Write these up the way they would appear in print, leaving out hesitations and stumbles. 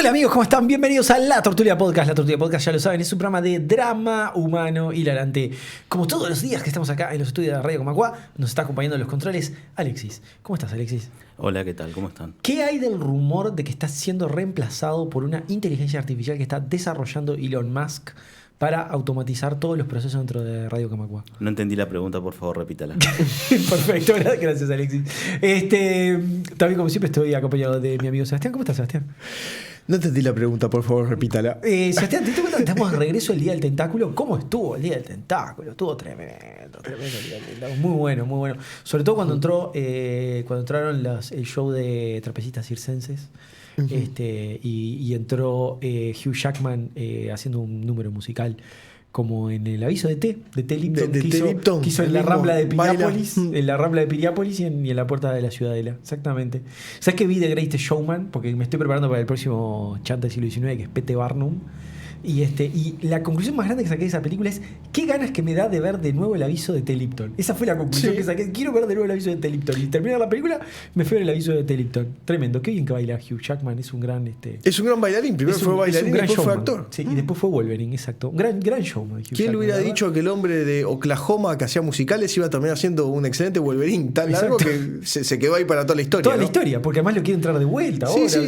Hola amigos, ¿cómo están? Bienvenidos a La Tortulia Podcast. La Tortulia Podcast, ya lo saben, es un programa de drama humano hilarante. Como todos los días que estamos acá en los estudios de Radio Comacua, nos está acompañando en los controles Alexis. ¿Cómo estás, Alexis? Hola, ¿qué tal? ¿Cómo están? ¿Qué hay del rumor de que está siendo reemplazado por una inteligencia artificial que está desarrollando Elon Musk para automatizar todos los procesos dentro de Radio Comacua? No entendí la pregunta, por favor, repítala. Perfecto, gracias Alexis. También como siempre estoy acompañado de mi amigo Sebastián. ¿Cómo estás, Sebastián? No entendí la pregunta, por favor, repítala. Sebastián, ¿te diste cuenta que estamos de regreso el Día del Tentáculo? ¿Cómo estuvo el Día del Tentáculo? Estuvo tremendo el Día del Tentáculo. Muy bueno, muy bueno. Sobre todo cuando entraron el show de trapecistas circenses. Y entró Hugh Jackman haciendo un número musical como en el aviso de T Lipton, que hizo en la Rambla de Piriápolis, en la Rambla de Piriápolis y en la puerta de la Ciudadela, exactamente. ¿Sabes que vi The Greatest Showman? Porque me estoy preparando para el próximo chanta del siglo XIX, que es P.T. Barnum. Y la conclusión más grande que saqué de esa película es: qué ganas que me da de ver de nuevo el aviso de T. Lipton. Esa fue la conclusión que saqué. Quiero ver de nuevo el aviso de T. Lipton. Y terminar la película, me fui a ver el aviso de T. Lipton. Tremendo. Qué bien que baila Hugh Jackman. Es un gran... Es un gran bailarín. Primero fue bailarín y después fue actor. Sí, y después fue Wolverine, exacto. Un gran showman. ¿Quién le hubiera dicho que el hombre de Oklahoma que hacía musicales iba a terminar siendo un excelente Wolverine tan largo que se quedó ahí para toda la historia? Toda la historia, porque además lo quiere entrar de vuelta ahora. Va a ser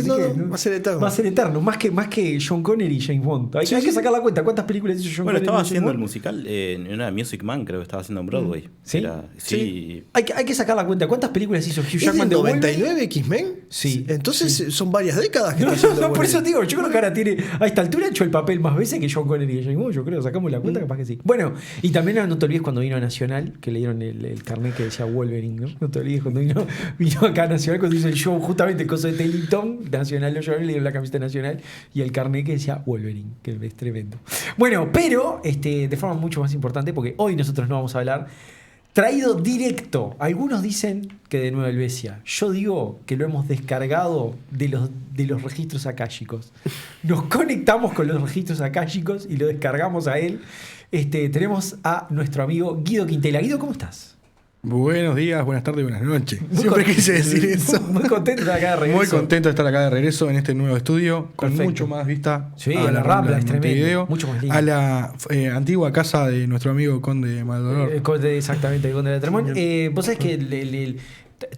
eterno. Va a ser eterno. Más que Sean Connery y James Bond. Hay que sacar la cuenta. ¿Cuántas películas hizo Sean Connery? Bueno, estaba haciendo el musical en una Music Man, creo que estaba haciendo en Broadway. ¿Sí? Sí. Hay que sacar la cuenta. ¿Cuántas películas hizo Hugh Jackman? ¿Es del 99 X-Men? Sí. Entonces son varias décadas que No, está haciendo por eso digo, yo creo que ahora tiene, a esta altura ha hecho el papel más veces que Sean Connery y James Bond, yo creo, sacamos la cuenta, capaz que sí. Bueno, y también no te olvides cuando vino a Nacional, que le dieron el carnet que decía Wolverine, ¿no? No te olvides cuando vino acá a Nacional, cuando hizo el show, justamente el coso de T. Lipton, Nacional lo llevaron, le dieron la camiseta Nacional y el carnet que decía Wolverine, que es tremendo. Bueno, pero de forma mucho más importante, porque hoy nosotros no vamos a hablar traído directo. Algunos dicen que de Nueva Helvecia. Yo digo que lo hemos descargado de los registros akáshicos. Nos conectamos con los registros akáshicos y lo descargamos a él. Tenemos a nuestro amigo Guido Quintela. Guido, ¿cómo estás? Buenos días, buenas tardes, buenas noches. Siempre quise decir eso. Muy contento de estar acá de regreso. Muy contento de estar acá de regreso en este nuevo estudio. Perfecto. Con mucho más vista. Sí, a la Rambla, es tremendo. Mucho más lindo. A la antigua casa de nuestro amigo Conde Maldonor. Exactamente, el Conde de Tremont. Vos sabés que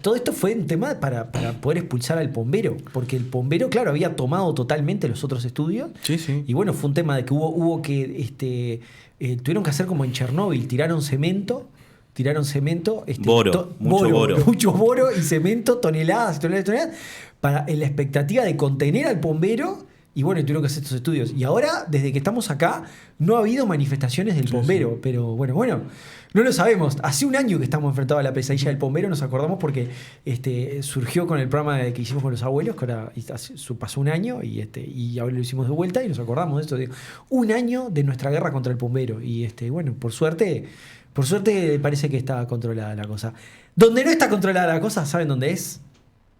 todo esto fue un tema para poder expulsar al Pombero, porque el Pombero, claro, había tomado totalmente los otros estudios. Sí, sí. Y bueno, fue un tema de que hubo que tuvieron que hacer como en Chernóbil, tiraron cemento, mucho boro y cemento, toneladas y toneladas, para en la expectativa de contener al Pombero. Y bueno, tuvieron que hacer estos estudios. Y ahora, desde que estamos acá, no ha habido manifestaciones del Pombero. Sí. Pero bueno, no lo sabemos. Hace un año que estamos enfrentados a la pesadilla del Pombero, nos acordamos porque surgió con el programa que hicimos con los abuelos, que ahora pasó un año y ahora lo hicimos de vuelta y nos acordamos de esto. Un año de nuestra guerra contra el Pombero. Y bueno, por suerte parece que está controlada la cosa. Donde no está controlada la cosa, ¿saben dónde es?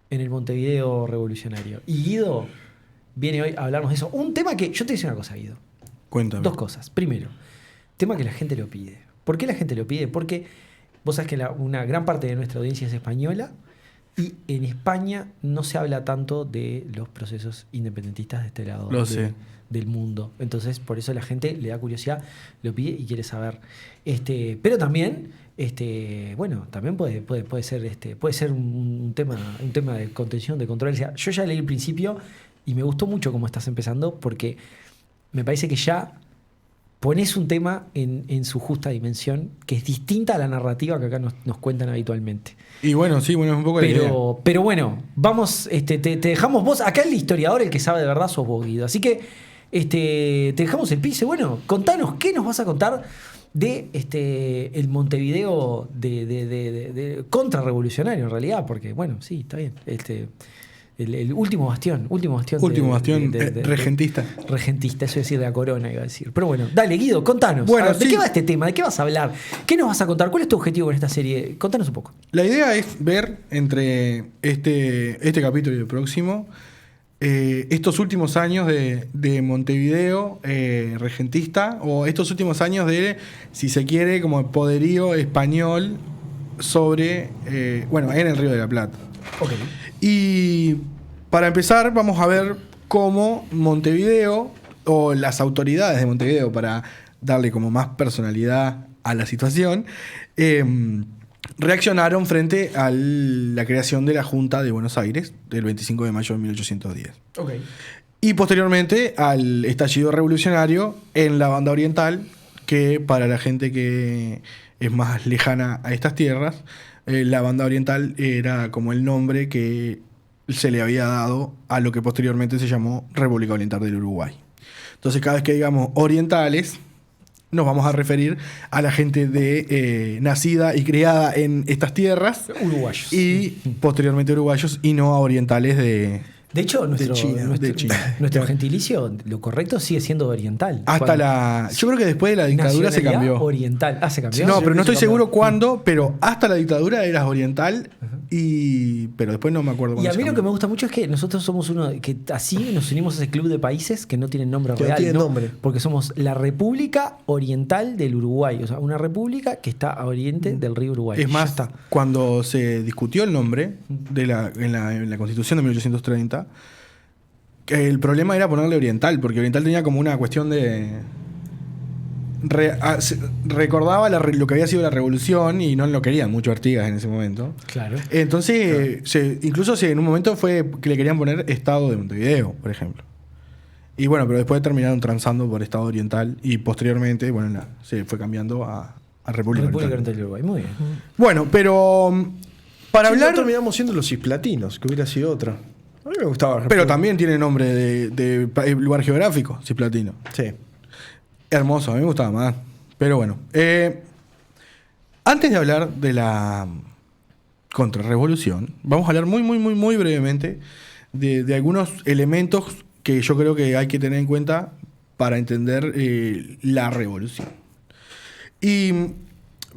En el Montevideo revolucionario. Y Guido viene hoy a hablarnos de eso. Un tema que... Yo te digo una cosa, Guido. Cuéntame. Dos cosas. Primero, tema que la gente lo pide. ¿Por qué la gente lo pide? Porque vos sabés que una gran parte de nuestra audiencia es española y en España no se habla tanto de los procesos independentistas de este lado del mundo. Entonces, por eso la gente le da curiosidad, lo pide y quiere saber. Pero también... bueno, también puede ser un tema de contención, de control. Yo ya leí el principio y me gustó mucho cómo estás empezando, porque me parece que ya pones un tema en su justa dimensión, que es distinta a la narrativa que acá nos cuentan habitualmente. Y bueno, sí, bueno, es un poco la idea. Pero bueno, vamos, te dejamos vos. Acá el historiador, el que sabe de verdad, sos vos, Guido. Así que te dejamos el piso. Bueno, contanos, ¿qué nos vas a contar de el Montevideo de contrarrevolucionario en realidad? Porque bueno, sí, está bien. El último bastión. Regentista. Regentista, eso es decir, de la corona, iba a decir. Pero bueno, dale, Guido, contanos. Bueno, ¿de qué va este tema? ¿De qué vas a hablar? ¿Qué nos vas a contar? ¿Cuál es tu objetivo con esta serie? Contanos un poco. La idea es ver entre este capítulo y el próximo estos últimos años de Montevideo regentista, o estos últimos años de, si se quiere, como el poderío español sobre, en el Río de la Plata. Ok. Y para empezar vamos a ver cómo Montevideo, o las autoridades de Montevideo, para darle como más personalidad a la situación, reaccionaron frente a la creación de la Junta de Buenos Aires del 25 de mayo de 1810. Okay. Y posteriormente al estallido revolucionario en la banda oriental, que para la gente que es más lejana a estas tierras, la banda oriental era como el nombre que se le había dado a lo que posteriormente se llamó República Oriental del Uruguay. Entonces, cada vez que digamos orientales, nos vamos a referir a la gente nacida y criada en estas tierras. Uruguayos. Y posteriormente uruguayos, y no a orientales de hecho, nuestro China. gentilicio, lo correcto, sigue siendo oriental. Yo creo que después de la dictadura se cambió. Oriental. ¿Se cambió? No, pero no estoy seguro cuándo, pero hasta la dictadura eras oriental, pero después no me acuerdo cuándo. Y a mí lo que me gusta mucho es que nosotros somos uno que así nos unimos a ese club de países que no tienen nombre real. No tienen nombre. Porque somos la República Oriental del Uruguay. O sea, una república que está a oriente del río Uruguay. Es más, cuando se discutió el nombre en la Constitución de 1830, el problema era ponerle oriental, porque oriental tenía como una cuestión de... recordaba lo que había sido la revolución y no lo querían mucho Artigas en ese momento. Claro. Entonces, incluso en un momento fue que le querían poner Estado de Montevideo, por ejemplo. Y bueno, pero después terminaron transando por Estado Oriental y posteriormente, bueno, se fue cambiando a República Oriental del Uruguay. Muy bien. Bueno, pero para hablar... terminamos siendo los Cisplatinos, que hubiera sido otra. A mí me gustaba. Pero también tiene nombre de lugar geográfico, Cisplatino. Sí. Hermoso, a mí me gustaba más. Pero bueno. Antes de hablar de la contrarrevolución, vamos a hablar muy brevemente de algunos elementos que yo creo que hay que tener en cuenta para entender la revolución. Y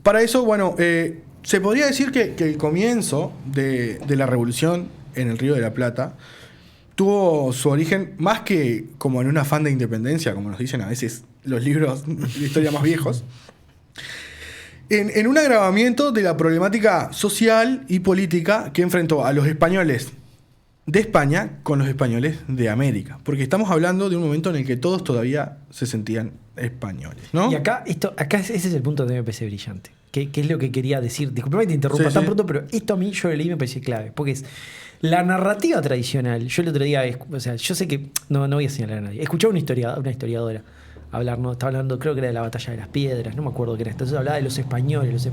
para eso, bueno, se podría decir que el comienzo de la revolución en el Río de la Plata tuvo su origen más que como en un afán de independencia, como nos dicen a veces los libros de historia más viejos, en un agravamiento de la problemática social y política que enfrentó a los españoles de España con los españoles de América. Porque estamos hablando de un momento en el que todos todavía se sentían españoles, ¿no? Y acá ese es el punto donde me parece brillante. Que es lo que quería decir. Disculpame que te interrumpa tan pronto, pero esto a mí, yo lo leí y me pareció clave. Porque es la narrativa tradicional. Yo el otro día, yo sé que no voy a señalar a nadie. Escuché a una historiadora hablar, ¿no? Estaba hablando, creo que era de la batalla de las piedras, no me acuerdo qué era. Entonces hablaba de los españoles,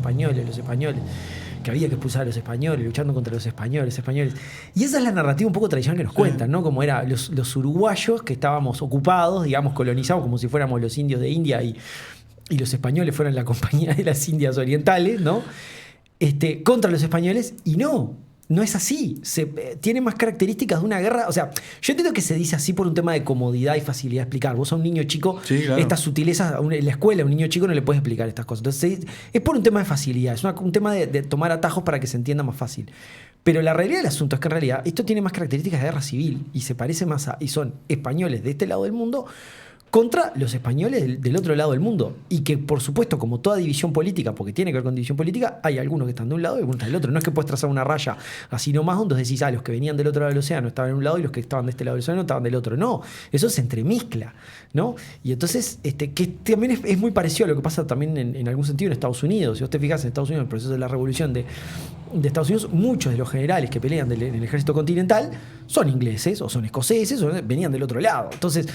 que había que expulsar a los españoles, luchando contra los españoles. Y esa es la narrativa un poco tradicional que nos cuentan, ¿no? Como era los uruguayos que estábamos ocupados, digamos, colonizados, como si fuéramos los indios de India y los españoles fueran la compañía de las Indias Orientales, ¿no? Contra los españoles, y no es así. Tiene más características de una guerra. O sea, yo entiendo que se dice así por un tema de comodidad y facilidad de explicar. Vos a un niño chico, claro, estas sutilezas, en la escuela, a un niño chico no le puedes explicar estas cosas. Entonces, es por un tema de facilidad. Es un tema de tomar atajos para que se entienda más fácil. Pero la realidad del asunto es que en realidad esto tiene más características de guerra civil y se parece más y son españoles de este lado del mundo contra los españoles del otro lado del mundo. Y que, por supuesto, como toda división política, porque tiene que ver con división política, hay algunos que están de un lado y algunos están del otro. No es que puedes trazar una raya así nomás, donde decís, los que venían del otro lado del océano estaban en un lado y los que estaban de este lado del océano estaban del otro. No, eso se entremezcla, ¿no? Y entonces, que también es muy parecido a lo que pasa también en algún sentido en Estados Unidos. Si vos te fijas en Estados Unidos, en el proceso de la revolución de Estados Unidos, muchos de los generales que pelean en el ejército continental son ingleses o son escoceses o venían del otro lado. Entonces,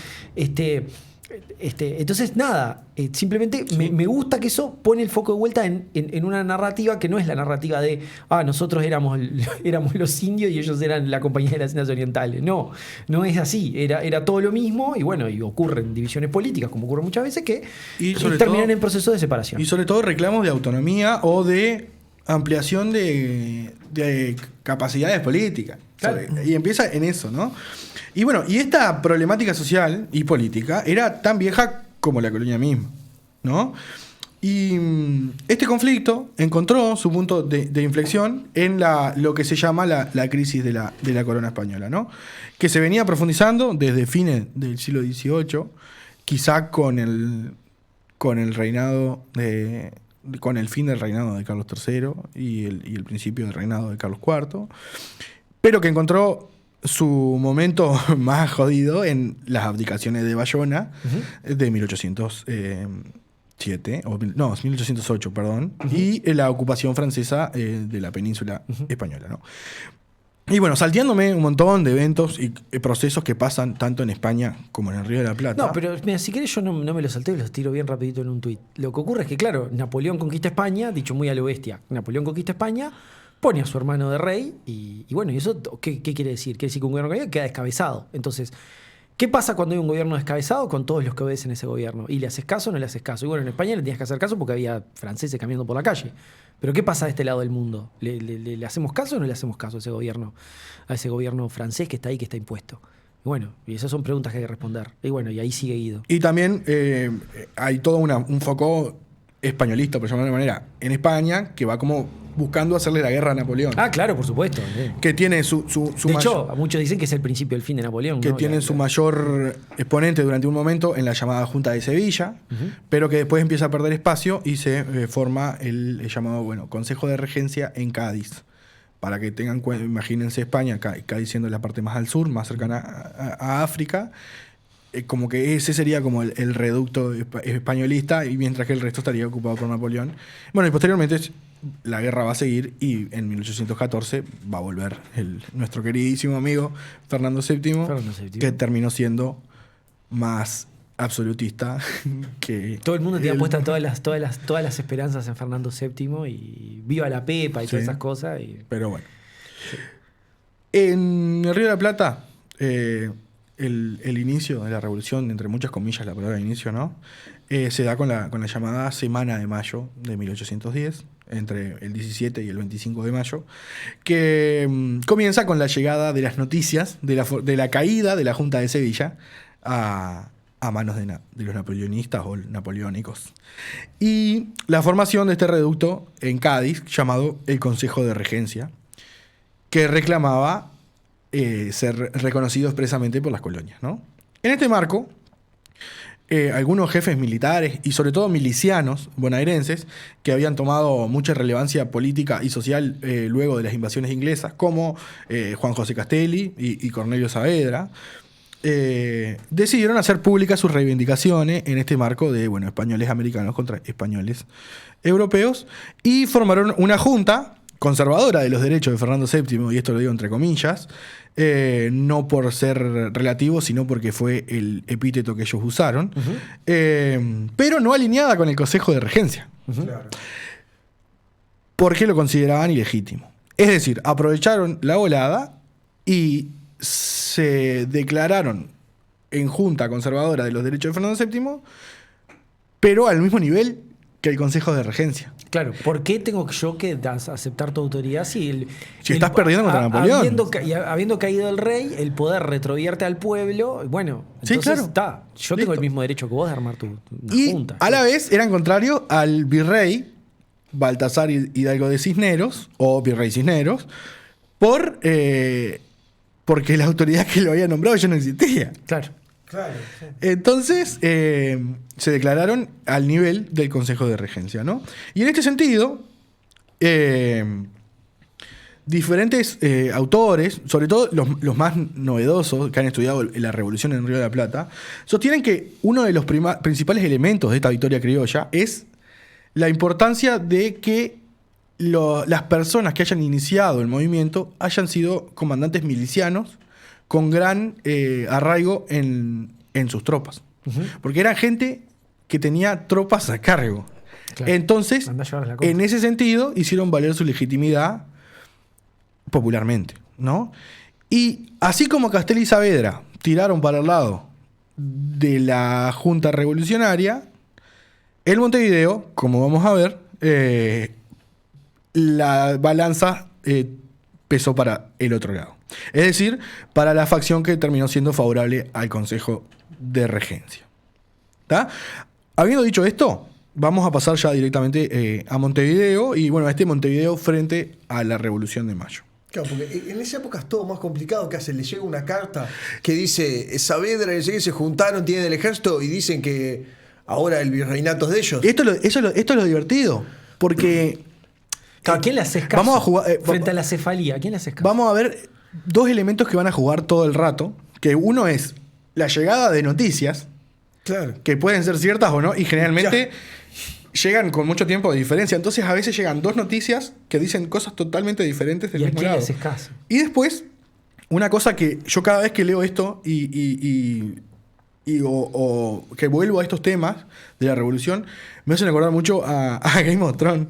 entonces nada, simplemente me gusta que eso pone el foco de vuelta en una narrativa que no es la narrativa de nosotros éramos los indios y ellos eran la compañía de las Indias Orientales. No es así, era todo lo mismo. Y bueno, y ocurren divisiones políticas, como ocurre muchas veces, que terminan en procesos de separación. Y sobre todo reclamos de autonomía o de ampliación de capacidades políticas. Claro. Y empieza en eso, ¿no? Y bueno, y esta problemática social y política era tan vieja como la colonia misma, ¿no? Y este conflicto encontró su punto de inflexión en lo que se llama la crisis de la corona española, ¿no? Que se venía profundizando desde fines del siglo XVIII, quizá con el reinado con el fin del reinado de Carlos III y el principio del reinado de Carlos IV, pero que encontró su momento más jodido en las abdicaciones de Bayona de 1807, 1808, perdón, y en la ocupación francesa de la península española, ¿no? Y bueno, salteándome un montón de eventos y procesos que pasan tanto en España como en el Río de la Plata. No, pero mira, si querés yo no me lo salteo y los tiro bien rapidito en un tuit. Lo que ocurre es que, claro, Napoleón conquista España, dicho muy a lo bestia, Napoleón conquista España, pone a su hermano de rey y bueno, ¿y eso qué quiere decir? Quiere decir que un gobierno que queda descabezado. Entonces, ¿qué pasa cuando hay un gobierno descabezado? Con todos los que obedecen a ese gobierno. ¿Y le haces caso o no le haces caso? Y bueno, en España le tenías que hacer caso porque había franceses caminando por la calle. Pero ¿qué pasa de este lado del mundo? ¿Le hacemos caso o no le hacemos caso a ese gobierno francés que está ahí, que está impuesto? Y bueno, y esas son preguntas que hay que responder. Y bueno, y ahí sigue Guido. Y también hay todo un foco españolista, por llamarlo de manera, en España, que va como buscando hacerle la guerra a Napoleón. Ah, claro, por supuesto. Que tiene su de hecho, muchos dicen que es el principio del fin de Napoleón. Que ¿no? tiene su mayor exponente durante un momento en la llamada Junta de Sevilla, pero que después empieza a perder espacio y se forma el llamado Consejo de Regencia en Cádiz. Para que tengan cuenta, imagínense España, Cádiz siendo la parte más al sur, más cercana a África. Como que ese sería como el reducto españolista, y mientras que el resto estaría ocupado por Napoleón. Bueno, y posteriormente la guerra va a seguir y en 1814 va a volver nuestro queridísimo amigo Fernando VII, que terminó siendo más absolutista que... Todo el mundo tenía puestas todas las esperanzas en Fernando VII y viva la Pepa y todas esas cosas. Pero bueno. En el Río de la Plata... El inicio de la revolución, entre muchas comillas la palabra inicio, ¿no? Se da con la llamada Semana de Mayo de 1810, entre el 17 y el 25 de mayo, que comienza con la llegada de las noticias de la caída de la Junta de Sevilla a manos de los napoleonistas o napoleónicos. Y la formación de este reducto en Cádiz, llamado el Consejo de Regencia, que reclamaba ser reconocido expresamente por las colonias, ¿no? En este marco, algunos jefes militares y sobre todo milicianos bonaerenses que habían tomado mucha relevancia política y social luego de las invasiones inglesas, como Juan José Castelli y Cornelio Saavedra, decidieron hacer públicas sus reivindicaciones en este marco de españoles americanos contra españoles europeos, y formaron una junta conservadora de los derechos de Fernando VII, y esto lo digo entre comillas, no por ser relativo, sino porque fue el epíteto que ellos usaron, pero no alineada con el Consejo de Regencia. Claro. Porque lo consideraban ilegítimo. Es decir, aprovecharon la volada y se declararon en junta conservadora de los derechos de Fernando VII, pero al mismo nivel que el Consejo de Regencia. Claro, ¿por qué tengo yo que aceptar tu autoridad si estás perdiendo contra Napoleón? Habiendo caído el rey, el poder retrovierte al pueblo, bueno, entonces sí, claro. Yo tengo el mismo derecho que vos de armar una junta. A la vez eran contrarios al virrey Baltasar Hidalgo de Cisneros, o virrey Cisneros, porque la autoridad que lo había nombrado ya no existía. Claro. Sí. Entonces se declararon al nivel del Consejo de Regencia, ¿no? Y en este sentido, diferentes autores, sobre todo los más novedosos que han estudiado la revolución en el Río de la Plata, sostienen que uno de los principales elementos de esta victoria criolla es la importancia de que las personas que hayan iniciado el movimiento hayan sido comandantes milicianos con gran arraigo en sus tropas. Porque eran gente que tenía tropas a cargo. Claro. Entonces, en ese sentido, hicieron valer su legitimidad popularmente, ¿no? Y así como Castelli y Saavedra tiraron para el lado de la Junta Revolucionaria, en Montevideo, como vamos a ver, la balanza pesó para el otro lado. Es decir, para la facción que terminó siendo favorable al Consejo de Regencia. ¿Tá? Habiendo dicho esto, vamos a pasar ya directamente a Montevideo, y bueno, a este Montevideo frente a la Revolución de Mayo. Claro, porque en esa época es todo más complicado. Que hace, le llega una carta que dice Saavedra y se juntaron, tienen el ejército y dicen que ahora el virreinato es de ellos. Esto es lo divertido, porque ¿A quién le haces caso? Vamos a jugar, frente a la cefalía, ¿a quién le haces caso? Vamos a ver dos elementos que van a jugar todo el rato, que uno es la llegada de noticias, Claro. que pueden ser ciertas o no, y generalmente llegan con mucho tiempo de diferencia. Entonces a veces llegan dos noticias que dicen cosas totalmente diferentes del ¿Y a mismo quién le lado. haces caso? Y después, una cosa que yo cada vez que leo esto o que vuelvo a estos temas de la revolución, me hacen acordar mucho a Game of Thrones.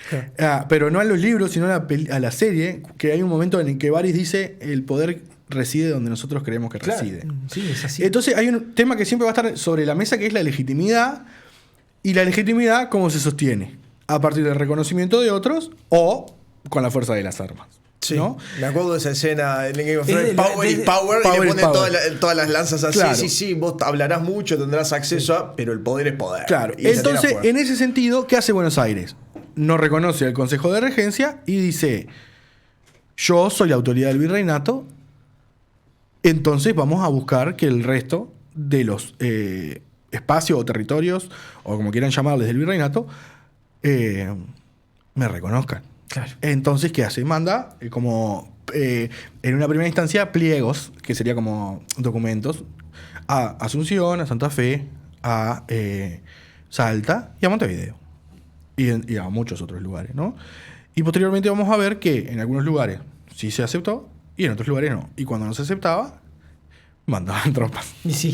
Claro. Pero no a los libros, sino a la serie, que hay un momento en el que Varys dice el poder reside donde nosotros creemos que Claro. reside. Sí, es así. Entonces hay un tema que siempre va a estar sobre la mesa, que es la legitimidad. Y la legitimidad, ¿cómo se sostiene? A partir del reconocimiento de otros o con la fuerza de las armas. Sí. ¿No? Me acuerdo de esa escena en Game of Es Thrones, de- Power de- is Power, y Power le is ponen power. todas las lanzas así. Claro. Sí, vos hablarás mucho, tendrás acceso a, pero el poder es poder. Claro. Y esa Entonces, tiene fuerza. en ese sentido, ¿qué hace Buenos Aires? No reconoce al Consejo de Regencia y dice: yo soy la autoridad del virreinato, entonces vamos a buscar que el resto de los espacios o territorios, o como quieran llamarles, del virreinato, me reconozcan. Claro. Entonces, ¿qué hace? Manda en una primera instancia pliegos, que sería como documentos, a Asunción, a Santa Fe, a Salta y a Montevideo. Y a muchos otros lugares, ¿no? Y posteriormente vamos a ver que en algunos lugares sí se aceptó y en otros lugares no. Y cuando no se aceptaba, mandaban tropas. Y sí.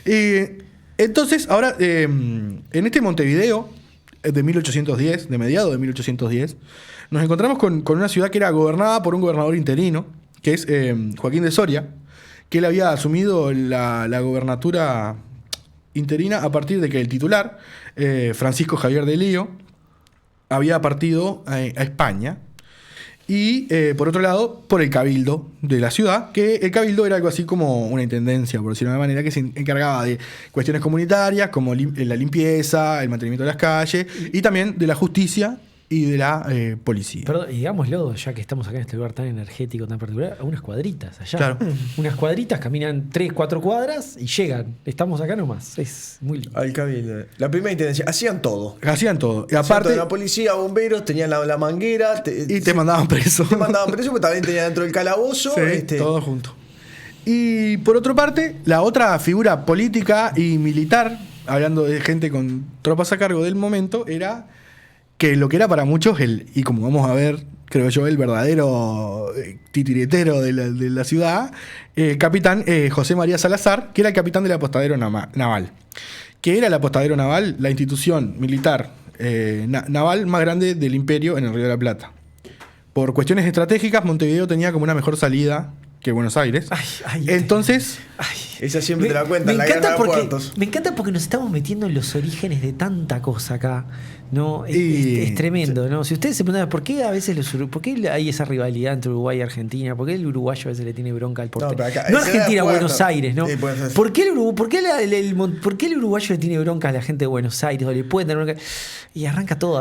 Y entonces, ahora, en este Montevideo de 1810, de mediados de 1810, nos encontramos con una ciudad que era gobernada por un gobernador interino, que es Joaquín de Soria, que él había asumido la gobernatura interina a partir de que el titular, Francisco Javier de Lío, había partido a España. Y por otro lado, por el cabildo de la ciudad, que el cabildo era algo así como una intendencia, por decirlo de una manera, que se encargaba de cuestiones comunitarias, como la limpieza, el mantenimiento de las calles, y también de la justicia y de la policía. Perdón, y digámoslo, ya que estamos acá en este lugar tan energético, tan particular, a unas cuadritas allá. Claro. Unas cuadritas, caminan 3, 4 cuadras y llegan. Estamos acá nomás. Es muy lindo. Al cabildo. La primera intendencia. Hacían todo. Hacían todo. Y Hacían todo. aparte, La policía, bomberos, tenían la manguera. y te mandaban preso. Te mandaban preso, pero también tenían dentro del calabozo. Sí, todo junto. Y por otra parte, la otra figura política y militar, hablando de gente con tropas a cargo del momento, era que lo que era para muchos, y como vamos a ver, creo yo, el verdadero titiritero de la ciudad, capitán José María Salazar, que era el capitán del apostadero naval. Que era el apostadero naval, la institución militar naval más grande del imperio en el Río de la Plata. Por cuestiones estratégicas, Montevideo tenía como una mejor salida que Buenos Aires. Entonces, esa siempre te la cuentan, la guerra de puertos. Me encanta porque nos estamos metiendo en los orígenes de tanta cosa acá. ¿No? Es tremendo, ¿no? Si ustedes se preguntan por qué a veces por qué hay esa rivalidad entre Uruguay y Argentina, por qué el uruguayo a veces le tiene bronca al porteño. No, Argentina, Buenos Aires, ¿no? Sí, ¿Por qué el uruguayo le tiene bronca a la gente de Buenos Aires? O le pueden tener bronca. Y arranca todo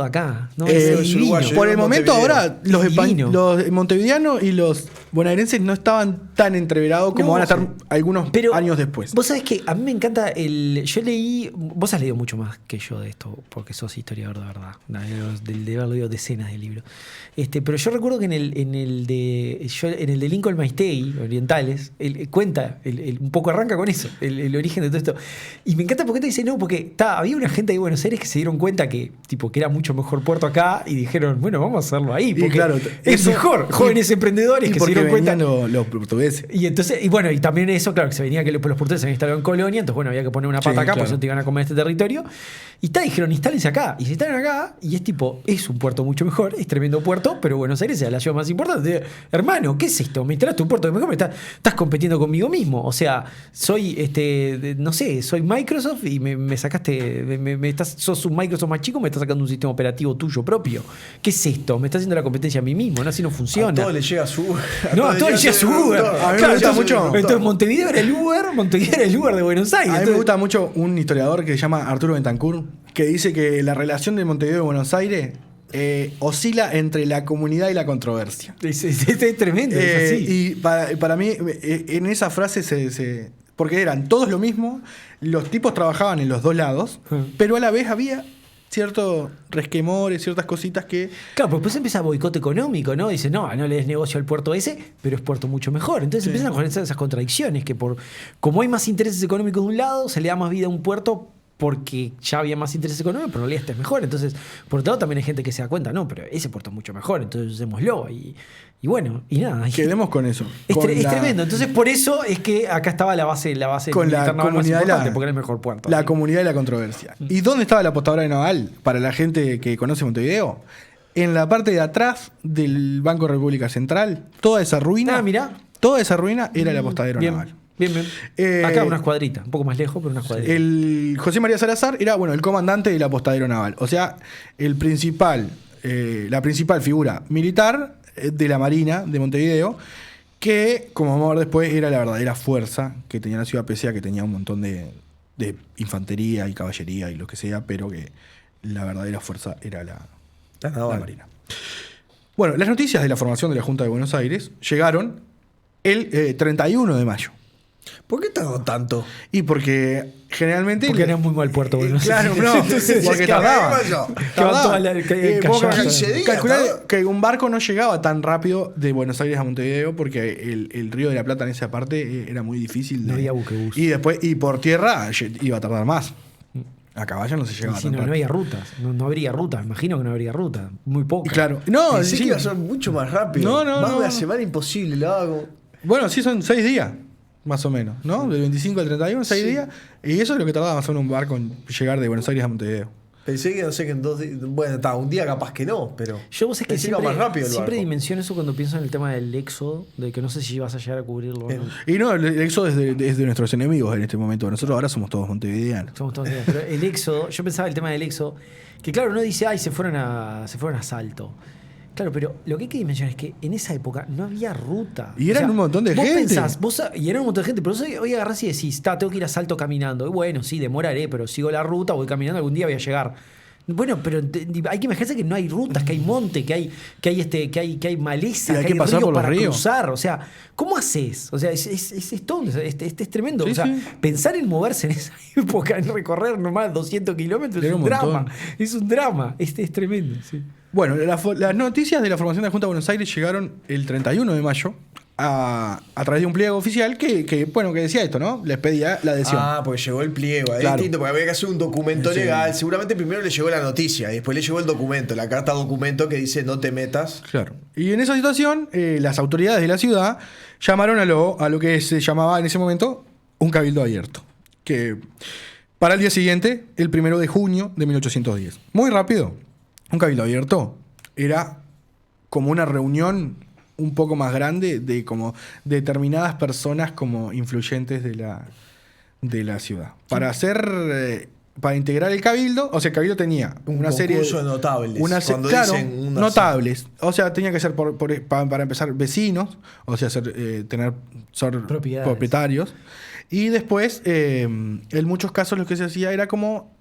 acá. ¿No? Es divino. Por el momento ahora, Divino. los montevideanos y los bonaerenses no estaban tan entreverados como van a estar algunos años después. Vos sabés que a mí me encanta yo leí, vos has leído mucho más que yo de esto, porque sos historiador de verdad, de haber leído decenas de libros. Pero yo recuerdo que en el de Lincoln Maistei, Orientales, él cuenta, un poco arranca con eso, el origen de todo esto. Y me encanta porque te dice, no, porque había una gente de Buenos Aires que se dieron cuenta que era mucho mejor puerto acá y dijeron, bueno, vamos a hacerlo ahí, porque claro, es mejor, jóvenes emprendedores que se dieron cuenta. Los portugueses. Y entonces, y también eso, claro, que se venía que los portugueses se habían instalado en Colonia, entonces bueno, había que poner una pata acá, claro. por eso te iban a comer este territorio. Y dijeron, instálense acá. Y se instalan acá, y es un puerto mucho mejor, es tremendo puerto, pero Buenos Aires es la ciudad más importante. Hermano, ¿qué es esto? Me instalaste un puerto de mejor, estás compitiendo conmigo mismo. O sea, soy no sé, soy Microsoft y me sacaste, sos un Microsoft más chico, me estás sacando un sistema operativo tuyo propio. ¿Qué es esto? Me estás haciendo la competencia a mí mismo, ¿no? Así no funciona. A todo le llega su Uber. No, a todo le llega su Uber. A mí me gusta mucho. Entonces Montevideo era el Uber de Buenos Aires. A mí me gusta mucho un historiador que se llama Arturo Bentancur, que dice que la relación de Montevideo y Buenos Aires oscila entre la comunidad y la controversia. Es tremendo, es así. Y para mí, en esa frase porque eran todos lo mismo, los tipos trabajaban en los dos lados, pero a la vez había ciertos resquemores, ciertas cositas que... Claro, pues después empieza boicot económico, ¿no? Dice, no le des negocio al puerto ese, pero es puerto mucho mejor. Entonces empiezan a generar esas contradicciones, que como hay más intereses económicos de un lado, se le da más vida a un puerto porque ya había más intereses económicos, pero en realidad este es mejor. Entonces, por otro lado, también hay gente que se da cuenta, no, pero ese puerto es mucho mejor, entonces usémoslo. Y bueno, y nada. Quedemos con eso. Es tremendo. Entonces, por eso es que acá estaba la base con la naval más comunidad importante, porque era el mejor puerto. La comunidad de la controversia. ¿Y dónde estaba la apostadora de naval? Para la gente que conoce Montevideo. En la parte de atrás del Banco República Central, toda esa ruina. Ah, mirá. Toda esa ruina era el apostadero Bien. naval. Bien. Acá unas cuadritas, un poco más lejos, pero unas cuadritas. El José María Salazar era, el comandante del apostadero naval. O sea, la principal figura militar de la Marina de Montevideo, que, como vamos a ver después, era la verdadera fuerza que tenía la ciudad, pese a que tenía un montón de infantería y caballería y lo que sea, pero que la verdadera fuerza era la Marina. Bueno, las noticias de la formación de la Junta de Buenos Aires llegaron el 31 de mayo. ¿Por qué tardó tanto? Y porque generalmente... Porque era muy mal puerto. Bueno, claro, no. Porque tardaba. Calcular que un barco no llegaba tan rápido de Buenos Aires a Montevideo porque el río de la Plata en esa parte era muy difícil. No había buquebús. Y por tierra iba a tardar más. A caballo no se llegaba tan rápido. No había rutas. No habría rutas. Imagino que no habría ruta. Muy poca. Claro. Pensé que iba a ser mucho más rápido. Más de una semana imposible lo hago. Bueno, sí, son 6 días. Más o menos, ¿no? Del 25 al 31, 6 días. Y eso es lo que tardaba más o menos un barco en llegar de Buenos Aires a Montevideo. Pensé que, no sé, que en 2 días... Bueno, un día capaz que no, pero... Yo vos es que siempre, más rápido siempre dimensiono eso cuando pienso en el tema del éxodo, de que no sé si vas a llegar a cubrirlo o no. Y no, el éxodo es de nuestros enemigos en este momento. Nosotros ahora somos todos montevideanos. Pero el éxodo, yo pensaba el tema del éxodo, que claro, uno dice, se fueron a Salto. Claro, pero lo que hay que dimensionar es que en esa época no había ruta. Y eran un montón de gente. Y eran un montón de gente, pero hoy agarrás y decís, tengo que ir a Salto caminando. Y bueno, sí, demoraré, pero sigo la ruta, voy caminando, algún día voy a llegar. Bueno, pero hay que imaginarse que no hay rutas, que hay monte, que hay maleza, y hay que que pasar río por los para ríos. Cruzar. O sea, ¿cómo haces? O sea, es todo, es tremendo. Sí, o sea, sí. Pensar en moverse en esa época, en recorrer nomás 200 kilómetros, Era es un un drama. montón. Es un drama. Es tremendo, sí. Bueno, las noticias de la formación de la Junta de Buenos Aires llegaron el 31 de mayo a través de un pliego oficial que decía esto, ¿no? Les pedía la adhesión. Porque llegó el pliego. Es Claro. distinto, porque había que hacer un documento legal. Seguramente primero le llegó la noticia y después le llegó el documento, la carta documento que dice no te metas. Claro. Y en esa situación, las autoridades de la ciudad llamaron a lo que se llamaba en ese momento un cabildo abierto. Que para el día siguiente, el 1 de junio de 1810. Muy rápido. Un cabildo abierto era como una reunión un poco más grande de como determinadas personas como influyentes de la ciudad. Para integrar el cabildo, o sea, el cabildo tenía una serie de notables. Notables. O sea, tenía que ser para empezar vecinos, o sea, ser propietarios. Y después, en muchos casos lo que se hacía era como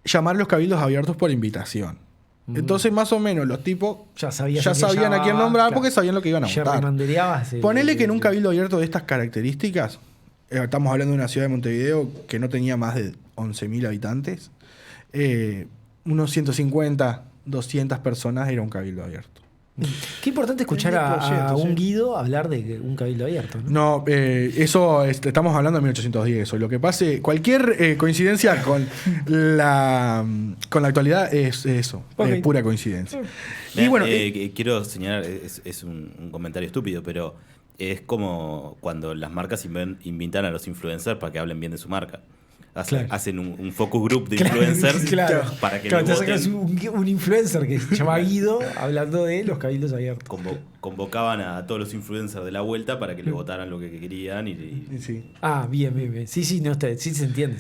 llamar los cabildos abiertos por invitación. Entonces, más o menos, los tipos ya sabían a quién nombrar, porque sabían lo que iban a votar. Ponele que en un cabildo abierto de estas características, estamos hablando de una ciudad de Montevideo que no tenía más de 11.000 habitantes, unos 150, 200 personas era un cabildo abierto. Qué importante escuchar a un Guido hablar de un cabildo abierto, ¿no? No, eso estamos hablando de 1810. Lo que pase, cualquier coincidencia con la actualidad es eso, Okay. Pura coincidencia. Y bueno, quiero señalar, es un comentario estúpido, pero es como cuando las marcas invitan a los influencers para que hablen bien de su marca. Hacen un focus group de influencers para que le voten. Un influencer que se llama Guido hablando de los cabildos abiertos. Convocaban a todos los influencers de la vuelta para que le votaran lo que querían. Sí. Bien. Sí, se entiende.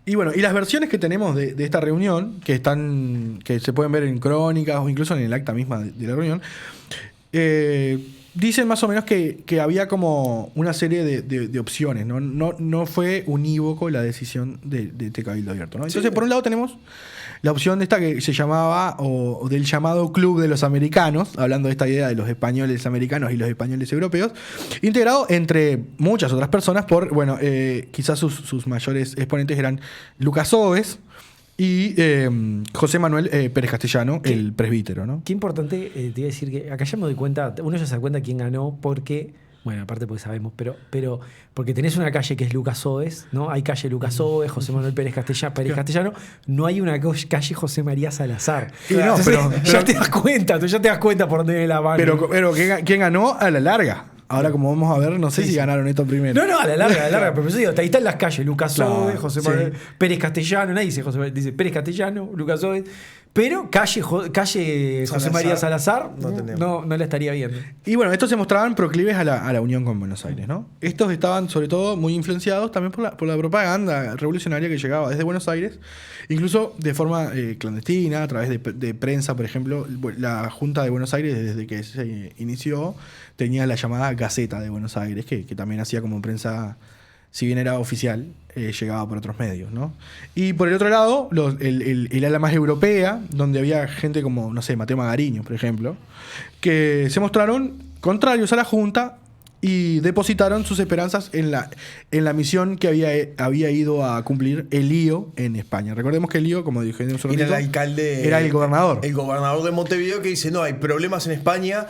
Y bueno, y las versiones que tenemos de esta reunión, que se pueden ver en crónicas o incluso en el acta misma de la reunión, dicen más o menos que había como una serie de opciones, ¿no? No fue unívoco la decisión de este cabildo abierto, ¿no? Entonces, por un lado tenemos la opción de esta que se llamaba, o del llamado Club de los Americanos, hablando de esta idea de los españoles americanos y los españoles europeos, integrado entre muchas otras personas por, quizás sus mayores exponentes eran Lucas Oves, y José Manuel Pérez Castellano, el presbítero, ¿no? Qué importante, te iba a decir que acá ya me doy cuenta, uno ya se da cuenta quién ganó porque, bueno, aparte porque sabemos, pero porque tenés una calle que es Lucas Oves, ¿no? Hay calle Lucas Oves, José Manuel Pérez Castellano, no hay una calle José María Salazar. No, Entonces, pero ya te das cuenta por dónde viene la mano. Pero ¿quién ganó a la larga? Ahora, como vamos a ver, no sé si ganaron esto primero. No, a la larga, pero yo digo, ahí están las calles, Lucas Oves, José Manuel Pérez Castellano, nadie dice José Manuel, dice Pérez Castellano, Lucas Oves, pero calle José María Salazar no la estaría viendo. Y bueno, estos se mostraban proclives a la unión con Buenos Aires, ¿no? Estos estaban, sobre todo, muy influenciados también por la propaganda revolucionaria que llegaba desde Buenos Aires, incluso de forma clandestina, a través de prensa, por ejemplo. La Junta de Buenos Aires, desde que se inició, tenía la llamada Gaceta de Buenos Aires, que también hacía como prensa, si bien era oficial, llegaba por otros medios, ¿no? Y por el otro lado, el ala más europea, donde había gente como, no sé, Mateo Magariño, por ejemplo, que se mostraron contrarios a la Junta y depositaron sus esperanzas en la misión que había ido a cumplir Elío en España. Recordemos que Elío, como dije en un era el alcalde, era el gobernador. El gobernador de Montevideo, que dice, no, hay problemas en España,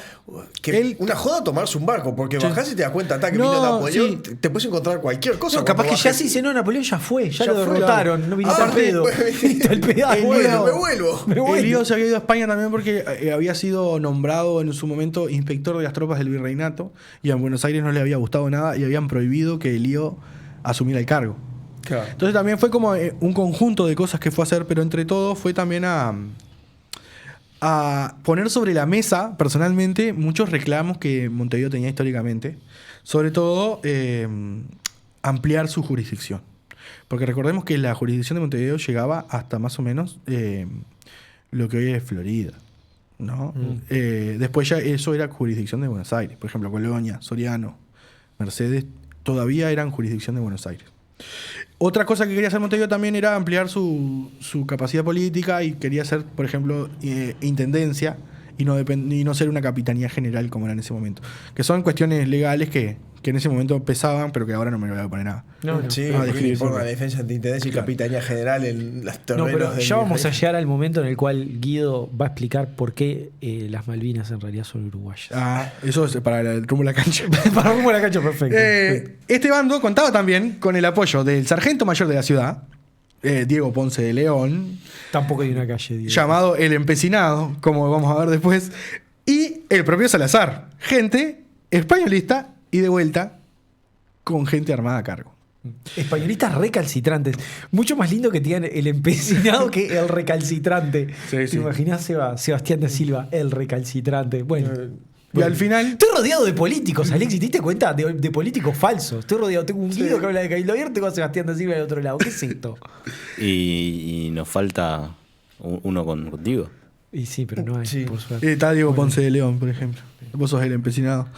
que una joda tomarse un barco, porque bajás y te das cuenta, que vino Napoleón, te puedes encontrar cualquier cosa. No, capaz que ya se dice, no, Napoleón ya fue, ya lo derrotaron, claro. No viniste al pedo. Viniste al pedazo. Me vuelvo. Elío se había ido a España también porque había sido nombrado en su momento inspector de las tropas del virreinato, y en Buenos Aires no le había gustado nada y habían prohibido que Elío asumiera el cargo. Claro. Entonces también fue como un conjunto de cosas que fue a hacer, pero entre todo fue también a poner sobre la mesa, personalmente, muchos reclamos que Montevideo tenía históricamente, sobre todo ampliar su jurisdicción. Porque recordemos que la jurisdicción de Montevideo llegaba hasta más o menos lo que hoy es Florida, ¿no? Después ya eso era jurisdicción de Buenos Aires. Por ejemplo, Colonia, Soriano, Mercedes todavía eran jurisdicción de Buenos Aires. Otra cosa que quería hacer Montevideo también era ampliar su capacidad política, y quería hacer, por ejemplo, intendencia y no ser una capitanía general como era en ese momento. Que son cuestiones legales que en ese momento pesaban, pero que ahora no me lo voy a poner nada. Sí, por la defensa de intendencia y capitanía general en las terrenos. No, pero ya vamos a llegar al momento en el cual Guido va a explicar por qué las Malvinas en realidad son uruguayas. Eso es para el rumbo a la cancha. Para el rumbo a la cancha, perfecto. Este bando contaba también con el apoyo del sargento mayor de la ciudad, Diego Ponce de León. Tampoco hay una calle, Diego. Llamado el Empecinado, como vamos a ver después. Y el propio Salazar. Gente españolista y de vuelta con gente armada a cargo. Españolistas recalcitrantes. Mucho más lindo que digan el empecinado que el recalcitrante. ¿Te imaginas, Sebastián da Silva, el recalcitrante? Bueno. Y al final... Estoy rodeado de políticos, Alexis. ¿Te diste cuenta? De políticos falsos. Estoy rodeado. Tengo un Guido que habla de Cabildo Abierto, tengo a Sebastián da Silva del otro lado. ¿Qué es esto? Y nos falta uno contigo. Y sí, pero no hay, por suerte. Está Diego Ponce de León, por ejemplo. Vos sos el empecinado.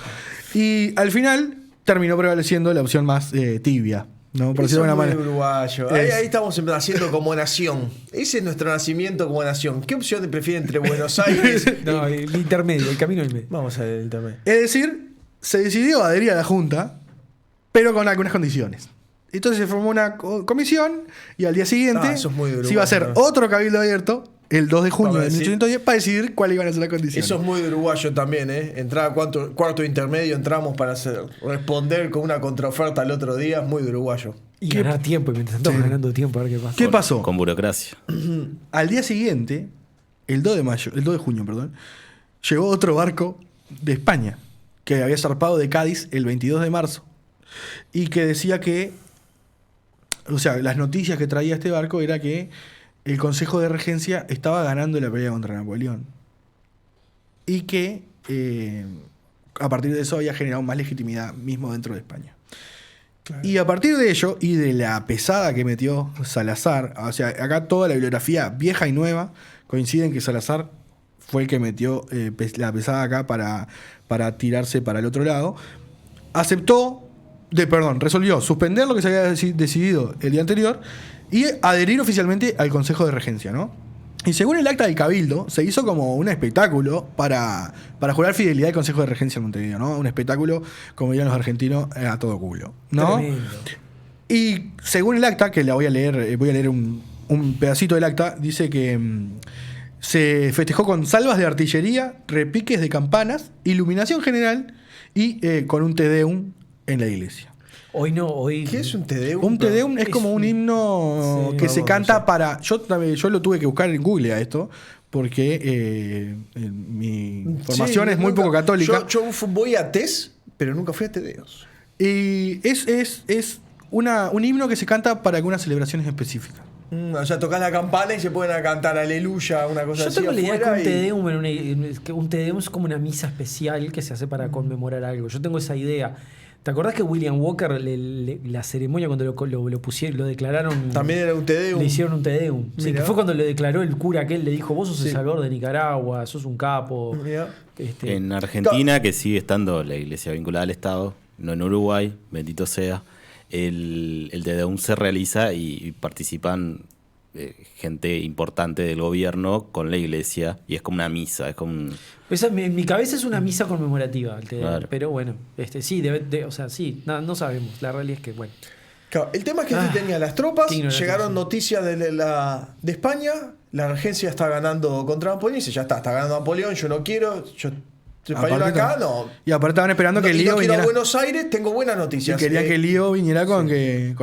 Y al final terminó prevaleciendo la opción más tibia, ¿no? Por decirlo de alguna manera. Uruguayo. Ahí estamos naciendo como nación. Ese es nuestro nacimiento como nación. ¿Qué opción te prefiere entre Buenos Aires? No, el intermedio, el camino del medio. Vamos a ver el intermedio. Es decir, se decidió adherir a la Junta, pero con algunas condiciones. Entonces se formó una comisión y al día siguiente eso es muy se iba a hacer otro cabildo abierto el 2 de junio de 1810 para decidir cuáles iban a ser las condiciones. Eso es muy de uruguayo también, ¿eh? Entraba cuarto intermedio, entramos para responder con una contraoferta al otro día, muy de uruguayo. Y ganar tiempo, y mientras estamos ganando tiempo, a ver qué pasa. ¿Qué pasó? Con burocracia. Al día siguiente, el 2 de junio, llegó otro barco de España, que había zarpado de Cádiz el 22 de marzo, y que decía que, o sea, las noticias que traía este barco era que el Consejo de Regencia estaba ganando la pelea contra Napoleón. Y que a partir de eso había generado más legitimidad mismo dentro de España. Claro. Y a partir de ello, y de la pesada que metió Salazar, o sea, acá toda la bibliografía vieja y nueva coincide en que Salazar fue el que metió la pesada acá para tirarse para el otro lado, resolvió suspender lo que se había decidido el día anterior y adherir oficialmente al Consejo de Regencia, ¿no? Y según el acta del Cabildo, se hizo como un espectáculo para jurar fidelidad al Consejo de Regencia en Montevideo, ¿no? Un espectáculo, como dirían los argentinos, a todo culo, ¿no? Tremendo. Y según el acta, que la voy a leer un pedacito del acta, dice que se festejó con salvas de artillería, repiques de campanas, iluminación general y con un Te Deum en la iglesia. Hoy. ¿Qué es un Te Deum? Un Te Deum es como un himno que se canta para... Yo lo tuve que buscar en Google a esto, porque mi formación es muy poco católica. Yo voy a TES, pero nunca fui a Te Deus. Y es un himno que se canta para algunas celebraciones específicas. O sea, tocas la campana y se pueden a cantar aleluya, una cosa así. Yo tengo la idea que afuera un Te Deum es como una misa especial que se hace para conmemorar algo. Yo tengo esa idea. ¿Te acordás que William Walker, la ceremonia cuando lo pusieron, lo declararon? También era un Te Deum. Le hicieron un Te Deum. Sí, Mirá. que fue cuando le declaró el cura aquel, le dijo, vos sos el salvador de Nicaragua, sos un capo. Mirá. En Argentina, que sigue estando la iglesia vinculada al Estado, no en Uruguay, bendito sea, el Te Deum se realiza y participan gente importante del gobierno con la iglesia y es como una misa, es como en mi cabeza es una misa conmemorativa el Te Deum, Claro. pero bueno, sí, o sea, sí, no sabemos. La realidad es que, bueno. Claro, el tema es que tenía las tropas, qué ignorante llegaron soy. noticias de España, la regencia está ganando contra Napoleón y dice, ya está ganando Napoleón, yo no quiero, yo español Aparte acá, no. Y aparte estaban esperando que Y Lío no quiero a viniera. Buenos Aires, tengo buenas Y noticias. querían que Lío viniera con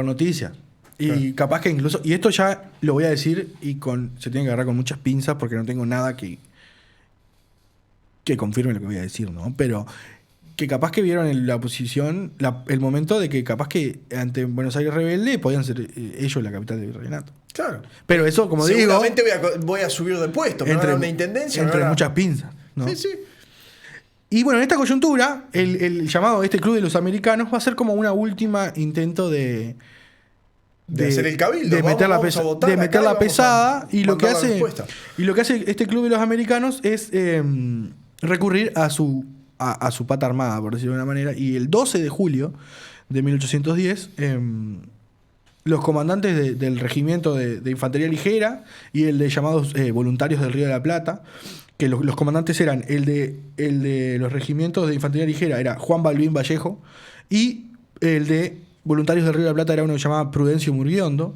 noticias. Y capaz que incluso. Y esto ya lo voy a decir y se tiene que agarrar con muchas pinzas porque no tengo nada que confirme lo que voy a decir, ¿no? Pero que capaz que vieron en la posición, el momento de que capaz que ante Buenos Aires rebelde podían ser ellos la capital del virreinato. Claro. Pero eso, como digo. Seguramente voy a subir de puesto, me van a dar una intendencia. Entre me van a- muchas pinzas, ¿no? Sí, sí. Y bueno, en esta coyuntura, el llamado de este club de los americanos va a ser como una última intento de hacer el cabildo. de meter la, Vamos a votar de acá meter y la vamos a pesada. Y lo que mandar la hace respuesta. este club de los americanos es recurrir a su pata armada, por decirlo de una manera. Y el 12 de julio de 1810, los comandantes del regimiento de infantería ligera y el de llamados voluntarios del Río de la Plata, que los comandantes eran el de los regimientos de infantería ligera era Juan Balbín Vallejo y el de voluntarios del Río de la Plata era uno que se llamaba Prudencio Murguiondo.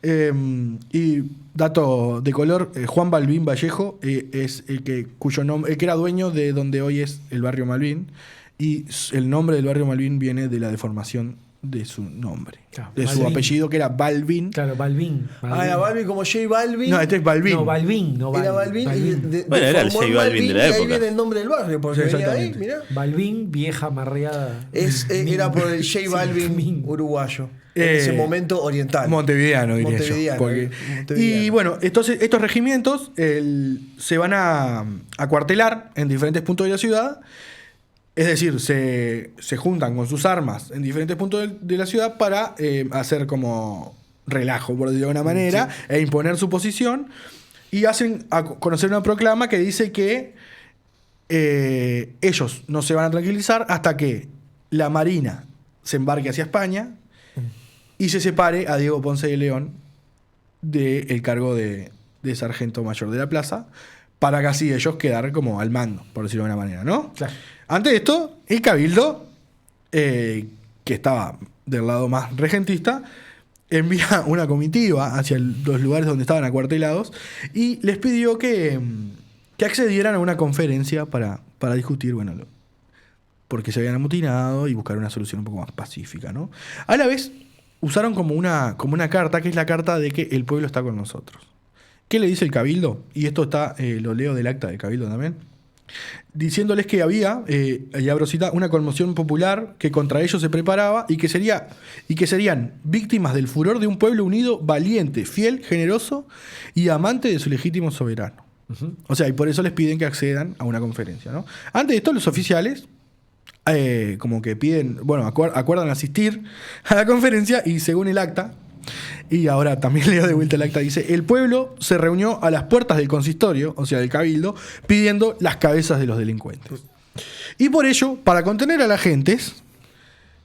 Y dato de color, Juan Balbín Vallejo es el que era dueño de donde hoy es el barrio Malvin, y el nombre del barrio Malvin viene de la deformación de su nombre, Claro, de su Balvin. apellido, que era Balvin. Claro, Balvin. Era Balvin como J Balvin. No, este es Balvin. No, Balvin. Era Balvin. Bueno, era el formó J Balvin de la y ahí época. viene el nombre del barrio, porque Sí, venía ahí, exactamente. mirá. Balvin, vieja amarreada. Era por el J Balvin Min. uruguayo. En ese momento oriental. Montevideano, diría Montevideano, yo. montevideano. Y bueno, entonces estos regimientos se van a acuartelar en diferentes puntos de la ciudad. Es decir, se juntan con sus armas en diferentes puntos de la ciudad para hacer como relajo, por decirlo de alguna manera, e imponer su posición. Y hacen a conocer una proclama que dice que ellos no se van a tranquilizar hasta que la Marina se embarque hacia España y se separe a Diego Ponce de León del cargo de sargento mayor de la plaza, para que así ellos quedar como al mando, por decirlo de alguna manera, ¿no? Claro. Ante esto, el cabildo, que estaba del lado más regentista, envía una comitiva hacia los lugares donde estaban acuartelados y les pidió que accedieran a una conferencia para discutir, bueno, porque se habían amotinado y buscar una solución un poco más pacífica, ¿no? A la vez, usaron como una carta, que es la carta de que el pueblo está con nosotros. ¿Qué le dice el cabildo? Y esto está, lo leo del acta del cabildo también. Diciéndoles que había, y abro cita, una conmoción popular que contra ellos se preparaba y que serían víctimas del furor de un pueblo unido, valiente, fiel, generoso y amante de su legítimo soberano. O sea, y por eso les piden que accedan a una conferencia, ¿no? Antes de esto, los oficiales como que piden, bueno, acuerdan asistir a la conferencia y según el acta, y ahora también leo de vuelta el acta, dice: el pueblo se reunió a las puertas del consistorio, o sea, del cabildo, pidiendo las cabezas de los delincuentes. Y por ello, para contener a las gentes,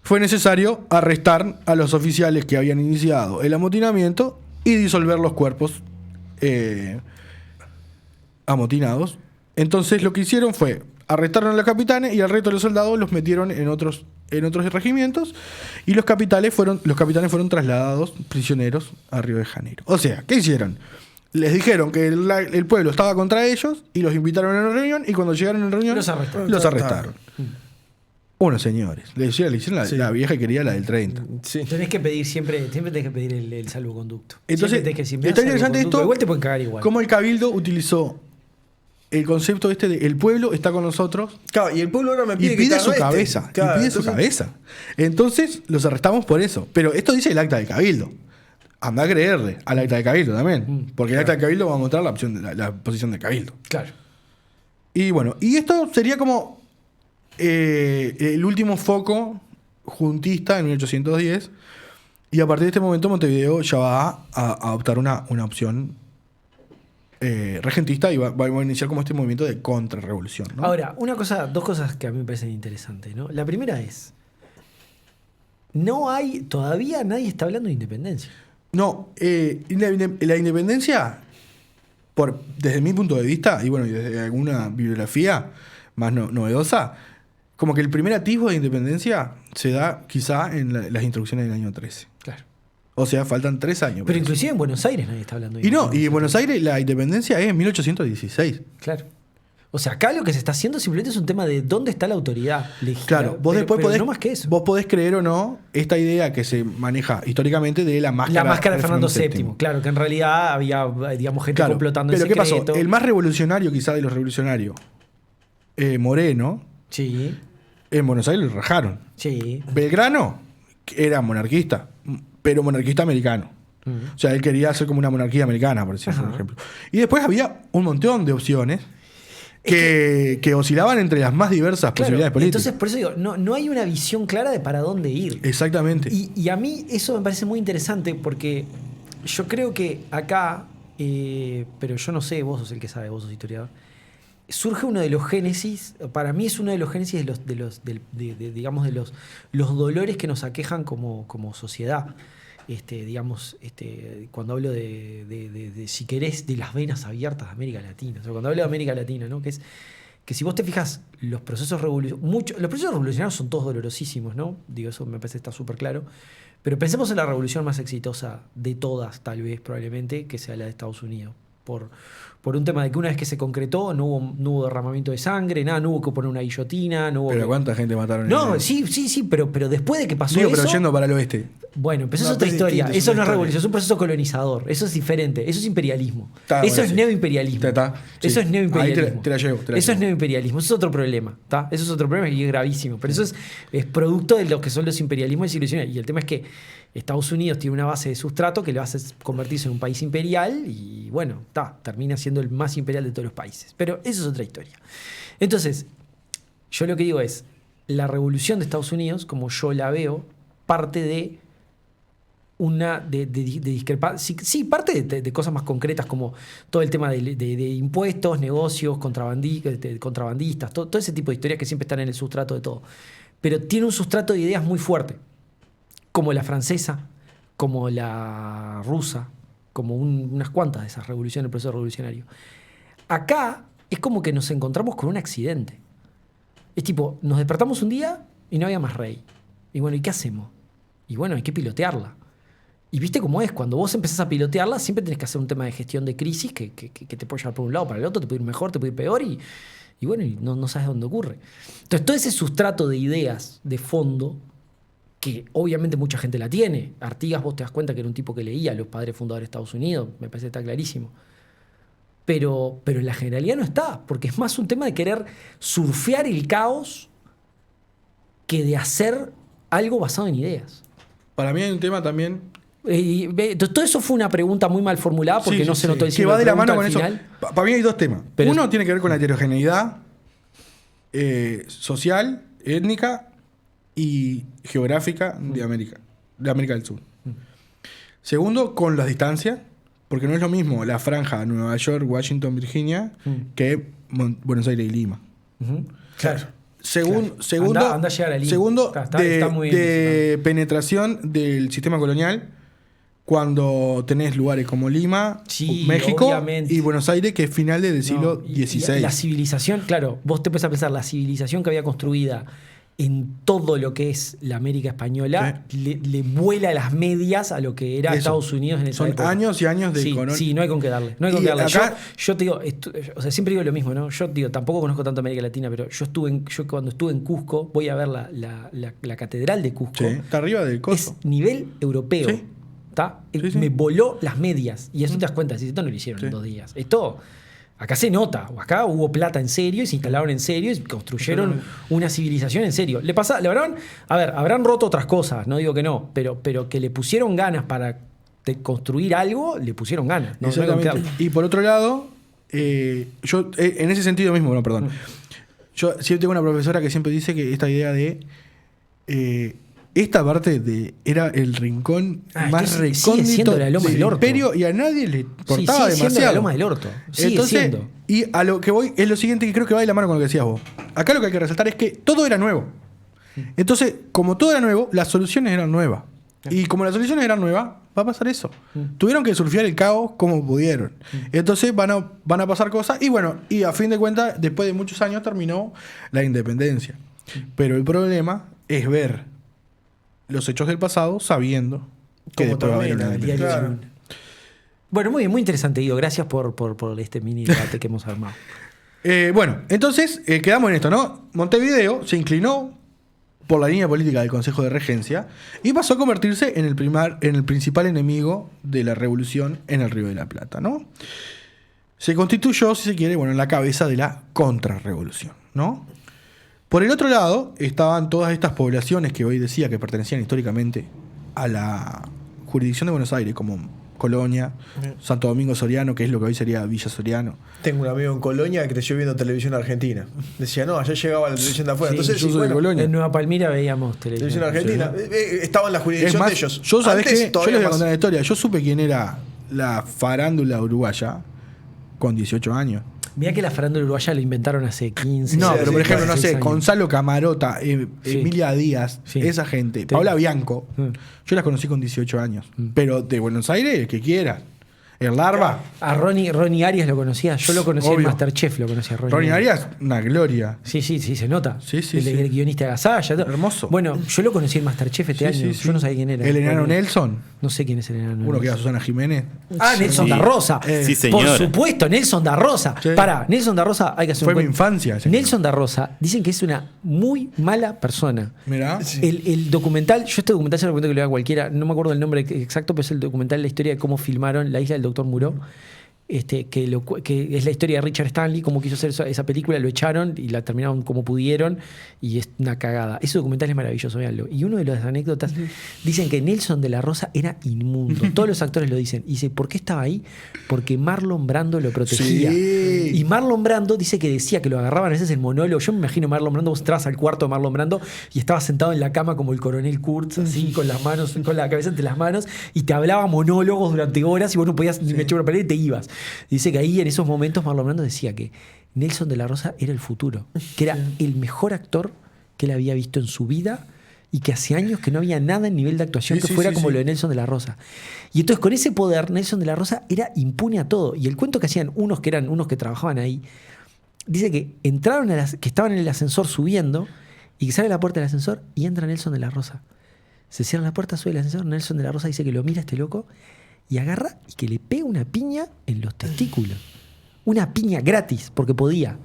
fue necesario arrestar a los oficiales que habían iniciado el amotinamiento y disolver los cuerpos amotinados. Entonces lo que hicieron fue arrestaron a los capitanes y al resto de los soldados los metieron en otros en otros regimientos y los capitanes fueron trasladados prisioneros a Río de Janeiro. O sea, ¿qué hicieron? Les dijeron que el pueblo estaba contra ellos y los invitaron a una reunión y cuando llegaron a la reunión los arrestaron. Unos señores. Le hicieron la vieja y quería la del 30. Sí. Tenés que pedir siempre tenés que pedir el salvoconducto. Entonces, Siempre tenés que decir, está interesante esto. Igual te pueden cagar igual. Cómo el Cabildo utilizó el concepto de el pueblo está con nosotros. Claro, y el pueblo ahora me Y pide pide su cabeza. Claro, y pide su cabeza. Entonces los arrestamos por eso. Pero esto dice el acta del Cabildo. Anda a creerle al acta del Cabildo también. Porque el acta del Cabildo va a mostrar la posición del Cabildo. Claro. Y bueno, y esto sería como el último foco juntista en 1810. Y a partir de este momento Montevideo ya va a adoptar una opción regentista y va a iniciar como este movimiento de contrarrevolución, ¿no? Ahora, dos cosas que a mí me parecen interesantes, ¿no? La primera es, todavía nadie está hablando de independencia. No, la independencia, desde mi punto de vista, y bueno, y desde alguna bibliografía más novedosa, como que el primer atisbo de independencia se da quizá en las instrucciones del año 13. Claro. O sea, faltan 3 años. Pero inclusive en Buenos Aires nadie está hablando de Y no, independencia. y en Buenos Aires la independencia es en 1816. Claro. O sea, acá lo que se está haciendo simplemente es un tema de dónde está la autoridad legislativa. Claro, vos después podés, no más que eso. vos podés creer o no esta idea que se maneja históricamente de la máscara de Fernando VII. Claro, que en realidad había, digamos, gente complotando en pero ¿qué secreto. pasó? El más revolucionario quizá de los revolucionarios, Moreno, Sí, en Buenos Aires lo rajaron. sí. Belgrano era monarquista, pero monarquista americano. O sea, él quería hacer como una monarquía americana, por decirlo, por ejemplo. Y después había un montón de opciones que oscilaban entre las más diversas posibilidades políticas. Entonces, por eso digo, no hay una visión clara de para dónde ir. Exactamente. Y a mí eso me parece muy interesante porque yo creo que acá, pero yo no sé, vos sos el que sabe, vos sos historiador, surge uno de los génesis, para mí es uno de los génesis de los dolores que nos aquejan como sociedad. Cuando hablo de si querés, de las venas abiertas de América Latina. O sea, cuando hablo de América Latina, ¿no? Que si vos te fijas, los procesos revolucionarios son todos dolorosísimos, ¿no? Digo, eso me parece que está súper claro. Pero pensemos en la revolución más exitosa de todas, tal vez, probablemente, que sea la de Estados Unidos. Por un tema de que una vez que se concretó no hubo derramamiento de sangre, nada, no hubo que poner una guillotina, no hubo. Pero ¿cuánta gente mataron? No, sí, pero después de que pasó eso. Pero yendo para el oeste. Bueno, empezó No, otra es historia. distinto, es Eso una no es historia. revolución, es un proceso colonizador. Eso es diferente. Eso es imperialismo. Está, Eso bueno, es sí. neoimperialismo. Sí. Eso es neoimperialismo. Ahí te la llevo. Eso es neoimperialismo. Eso es otro problema. ¿Tá? Eso es otro problema y es gravísimo. Pero eso es producto de lo que son los imperialismos y siglo XIX. Y el tema es que Estados Unidos tiene una base de sustrato que le hace convertirse en un país imperial y bueno, termina siendo el más imperial de todos los países. Pero eso es otra historia. Entonces, yo lo que digo es, la revolución de Estados Unidos, como yo la veo, parte de una de discrepancia. Sí, parte de cosas más concretas como todo el tema de impuestos, negocios, contrabandistas, todo ese tipo de historias que siempre están en el sustrato de todo. Pero tiene un sustrato de ideas muy fuerte, como la francesa, como la rusa, como unas cuantas de esas revoluciones, el proceso revolucionario. Acá es como que nos encontramos con un accidente. Es tipo, nos despertamos un día y no había más rey. Y bueno, ¿y qué hacemos? Y bueno, hay que pilotearla. Y viste cómo es, cuando vos empezás a pilotearla, siempre tenés que hacer un tema de gestión de crisis que te puede llevar por un lado para el otro, te puede ir mejor, te puede ir peor, y bueno, y no sabes dónde ocurre. Entonces, todo ese sustrato de ideas de fondo, que obviamente mucha gente la tiene. Artigas, vos te das cuenta que era un tipo que leía a los padres fundadores de Estados Unidos, me parece que está clarísimo. Pero en la generalidad no está, porque es más un tema de querer surfear el caos que de hacer algo basado en ideas. Para mí hay un tema también. Todo eso fue una pregunta muy mal formulada porque no se notó el que signo va de la mano con al eso. final. Para mí hay dos temas. Pero uno tiene que ver con la heterogeneidad social, étnica y geográfica de América del Sur. Segundo, con las distancias, porque no es lo mismo la franja Nueva York, Washington, Virginia, que Buenos Aires y Lima. Claro. Segundo, Anda a llegar a Lima. segundo Está muy bien de penetración del sistema colonial cuando tenés lugares como Lima, Sí, México obviamente. y Buenos Aires, que es finales del siglo Y XVI. la civilización, claro, vos te puedes a pensar, la civilización que había construida en todo lo que es la América española, le vuela las medias a lo que era Estados Unidos en esa Son época. años y años de Sí, no hay con qué darle. No hay con Y qué darle. acá- Yo te digo, o sea, siempre digo lo mismo, ¿no? Yo digo, tampoco conozco tanto América Latina, pero yo cuando estuve en Cusco, voy a ver la catedral de Cusco. Sí, está arriba del Es coso. nivel europeo. Sí. ¿Tá? Sí, sí. Me voló las medias. Y eso te das cuenta, si esto no lo hicieron en 2 días. Esto, acá se nota. Acá hubo plata en serio y se instalaron en serio y construyeron una civilización en serio. Habrán roto otras cosas, no digo que no, pero que le pusieron ganas para construir algo, le pusieron ganas. No hay con qué Exactamente. darle. Y por otro lado, yo en ese sentido mismo, no, perdón. Yo siempre tengo una profesora que siempre dice que esta idea de esta parte era el rincón más sigue recóndito siendo la loma del del orto. imperio y a nadie le importaba sigue siendo demasiado. la loma del orto. Sigue Entonces, siendo. y a lo que voy es lo siguiente que creo que va de la mano con lo que decías vos. Acá lo que hay que resaltar es que todo era nuevo. Entonces, como todo era nuevo, las soluciones eran nuevas. Y como las soluciones eran nuevas, va a pasar eso. Tuvieron que surfear el caos como pudieron. Entonces van a pasar cosas. Y bueno, y a fin de cuentas, después de muchos años terminó la independencia. Pero el problema es ver los hechos del pasado sabiendo que Como después va a haber termina, una el diario independencia. Claro. Bueno, muy bien, muy interesante, Guido. Gracias por este mini debate que hemos armado. Bueno, entonces quedamos en esto, ¿no? Montevideo se inclinó por la línea política del Consejo de Regencia y pasó a convertirse en el principal enemigo de la revolución en el Río de la Plata, ¿no? Se constituyó, si se quiere, bueno, en la cabeza de la contrarrevolución, ¿no? Por el otro lado, estaban todas estas poblaciones que hoy decía que pertenecían históricamente a la jurisdicción de Buenos Aires, como Colonia, Santo Domingo Soriano, que es lo que hoy sería Villa Soriano. Tengo un amigo en Colonia que creció viendo televisión argentina. Decía, no, allá llegaba la televisión de afuera. Sí, Entonces, yo soy de Colonia. En Nueva Palmira veíamos televisión televisión. argentina. Estaba en la Es jurisdicción más, de ellos. yo sabés Antes, que yo todavía les voy a más. contar la historia. Yo supe quién era la farándula uruguaya con 18 años. Mirá que la farándula uruguaya la inventaron hace 15 No, Sí, pero por ejemplo, no 16 sé, años. Gonzalo Camarota, Sí. Emilia Díaz, Sí. esa gente, Sí. Paula Bianco, Mm. yo las conocí con 18 años. Pero de Buenos Aires, el que quiera. El Larva, A Ronnie Arias lo conocía. Yo lo conocí en Obvio. Masterchef, lo conocía a Ronnie Arias, una gloria. Sí, se nota. Sí, sí, el sí. guionista de Gasalla. todo. Hermoso. Bueno, yo lo conocí en Masterchef este Sí, año. sí, Yo no sí. sabía quién era. El enano Ronnie. Nelson, No sé quién es el enano. uno que era Nelson. Susana Jiménez. Nelson Sí. da Rosa. Sí, Por señora. supuesto, Nelson da Rosa. Sí. Pará, Nelson da Rosa, hay que hacer Fue un mi cuen- infancia. ese Nelson da Rosa, dicen que es una muy mala persona. Mirá. El documental, yo este documental se lo recomiendo que lo vea cualquiera, no me acuerdo el nombre exacto, pero es el documental, la historia de cómo filmaron La Isla del Doctor Muró. Que es la historia de Richard Stanley, cómo quiso hacer esa película, lo echaron y la terminaron como pudieron y es una cagada. Ese documental es maravilloso, véanlo. Y uno de las anécdotas, dicen que Nelson de la Rosa era inmundo. Todos los actores lo dicen. Y dice, ¿por qué estaba ahí? Porque Marlon Brando lo protegía. Sí. Y Marlon Brando dice que decía que lo agarraban, ese es el monólogo. Yo me imagino Marlon Brando, vos entras al cuarto de Marlon Brando y estaba sentado en la cama como el coronel Kurtz, así, con las manos, con la cabeza entre las manos, y te hablaba monólogos durante horas y vos no podías ni echar una pelea y te ibas. Dice que ahí en esos momentos Marlon Brando decía que Nelson de la Rosa era el futuro, que era el mejor actor que él había visto en su vida y que hace años que no había nada en nivel de actuación Sí, que sí, fuera sí, como sí. lo de Nelson de la Rosa. Y entonces con ese poder Nelson de la Rosa era impune a todo. Y el cuento que hacían unos que trabajaban ahí, dice que entraron que estaban en el ascensor subiendo y que sale la puerta del ascensor y entra Nelson de la Rosa. Se cierra la puerta, sube el ascensor, Nelson de la Rosa dice que lo mira este loco y agarra y que le pega una piña en los testículos. Una piña gratis, porque podía.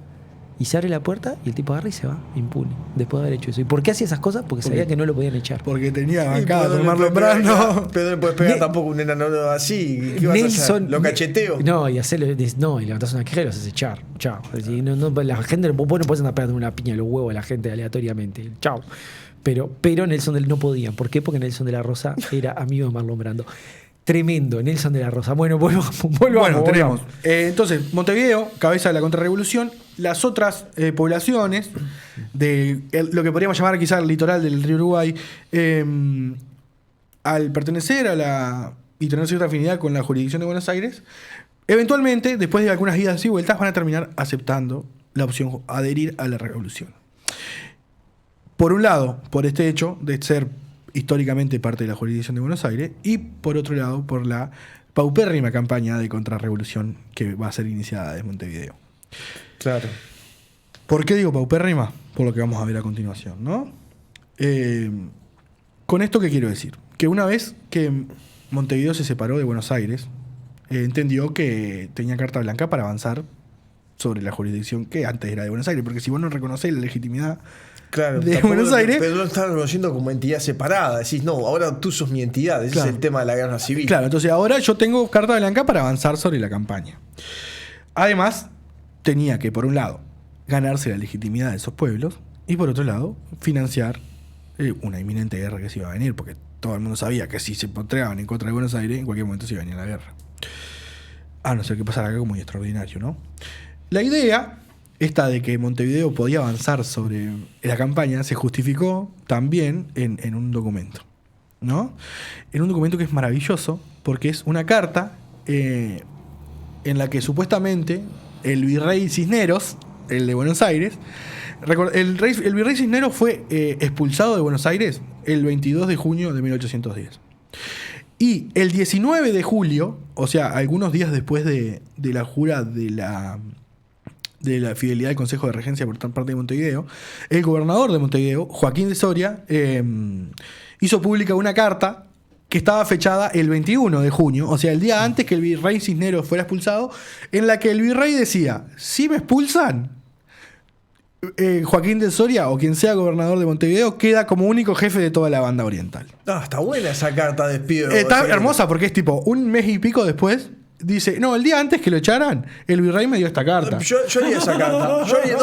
Y se abre la puerta y el tipo agarra y se va, impune, después de haber hecho eso. ¿Y por qué hacía esas cosas? Porque sabía que no lo podían echar. Porque tenía Sí, bancada pero con no le Marlon puedes pegar, Brando. pero no le puedes pegar Ne- tampoco un enano así. ¿Qué vas a hacer? ¿Lo cacheteo? No, y hacerlo, no, y levantás una queja y lo haces echar. Chao. Así, la gente, vos no podés andar pegando una piña a los huevos a la gente aleatoriamente. Chao. Pero Nelson no podían. ¿Por qué? Porque Nelson de la Rosa era amigo de Marlon Brando. Tremendo, Nelson de la Rosa. Bueno, volvamos. Bueno, tenemos. Entonces, Montevideo, cabeza de la contrarrevolución. Las otras poblaciones de lo que podríamos llamar quizá el litoral del río Uruguay, al pertenecer y tener cierta afinidad con la jurisdicción de Buenos Aires, eventualmente, después de algunas idas y vueltas, van a terminar aceptando la opción adherir a la revolución. Por un lado, por este hecho de ser históricamente parte de la jurisdicción de Buenos Aires, y por otro lado, por la paupérrima campaña de contrarrevolución que va a ser iniciada desde Montevideo. Claro. ¿Por qué digo paupérrima? Por lo que vamos a ver a continuación, ¿no? Con esto, ¿qué quiero decir? Que una vez que Montevideo se separó de Buenos Aires, entendió que tenía carta blanca para avanzar sobre la jurisdicción que antes era de Buenos Aires, porque si vos no reconocés la legitimidad de Buenos Aires... Pero lo estás reconociendo como entidad separada. Decís, no, ahora tú sos mi entidad. Ese es el tema de la guerra civil. Claro, entonces ahora yo tengo carta blanca para avanzar sobre la campaña. Además, tenía que, por un lado, ganarse la legitimidad de esos pueblos y, por otro lado, financiar una inminente guerra que se iba a venir, porque todo el mundo sabía que si se entregaban en contra de Buenos Aires, en cualquier momento se iba a venir la guerra. A no ser que pasara algo muy extraordinario, ¿no? La idea, esta de que Montevideo podía avanzar sobre la campaña, se justificó también en un documento, ¿no? En un documento que es maravilloso, porque es una carta en la que supuestamente el virrey Cisneros, el de Buenos Aires, el virrey Cisneros fue expulsado de Buenos Aires el 22 de junio de 1810. Y el 19 de julio, o sea, algunos días después de la jura de la fidelidad del Consejo de Regencia por parte de Montevideo, el gobernador de Montevideo, Joaquín de Soria, hizo pública una carta que estaba fechada el 21 de junio, o sea, el día antes que el virrey Cisneros fuera expulsado, en la que el virrey decía: si me expulsan, Joaquín de Soria, o quien sea gobernador de Montevideo, queda como único jefe de toda la banda oriental. Está buena esa carta de despido. Está hermosa porque es tipo un mes y pico después. Dice, no, el día antes que lo echaran, el virrey me dio esta carta. Yo haría esa carta. Yo haría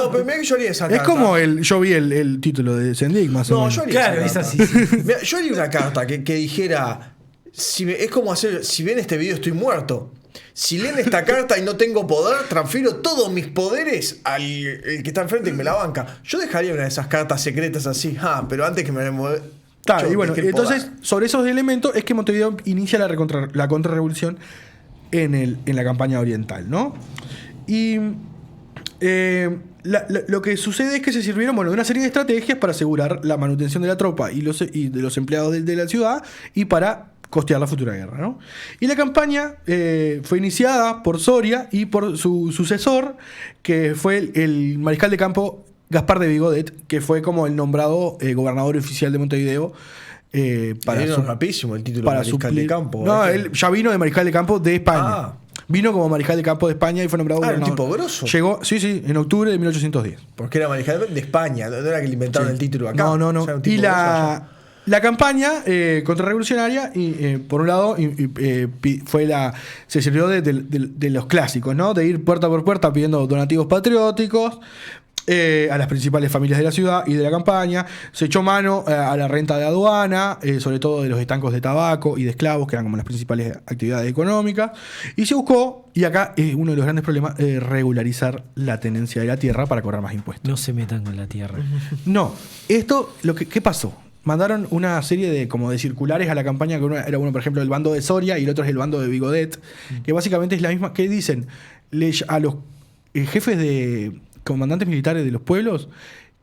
esa carta. Es como yo vi el título de Sendik, más o menos. Yo haría esa carta. Mirá, yo haría una carta que dijera, es como hacer, si ven este video estoy muerto. Si leen esta carta y no tengo poder, transfiero todos mis poderes al el que está enfrente y me la banca. Yo dejaría una de esas cartas secretas así, pero antes que me y bueno, entonces, sobre esos elementos es que Montevideo inicia la contrarrevolución en la campaña oriental, ¿no? Y lo que sucede es que se sirvieron de una serie de estrategias para asegurar la manutención de la tropa y de los empleados de la ciudad y para costear la futura guerra, ¿no? Y la campaña fue iniciada por Soria y por su sucesor, que fue el mariscal de campo Gaspar de Vigodet, que fue como el nombrado gobernador oficial de Montevideo. Rapidísimo el título de mariscal de campo. No, él ya vino de mariscal de campo de España. Vino como mariscal de campo de España y fue nombrado gobernador. ¿Un tipo grosso? Llegó, sí, en octubre de 1810. Porque era mariscal de España, no era que le inventaron el título acá. No. O sea, Y la campaña contrarrevolucionaria, por un lado, se sirvió de los clásicos, ¿no? De ir puerta por puerta pidiendo donativos patrióticos a las principales familias de la ciudad y de la campaña. Se echó mano a la renta de aduana, sobre todo de los estancos de tabaco y de esclavos, que eran como las principales actividades económicas. Y se buscó, y acá es uno de los grandes problemas, regularizar la tenencia de la tierra para cobrar más impuestos. No se metan con la tierra. No, ¿qué pasó? Mandaron una serie de circulares a la campaña, que era uno, por ejemplo, del bando de Soria y el otro es el bando de Vigodet, que básicamente es la misma, que dicen a los jefes de comandantes militares de los pueblos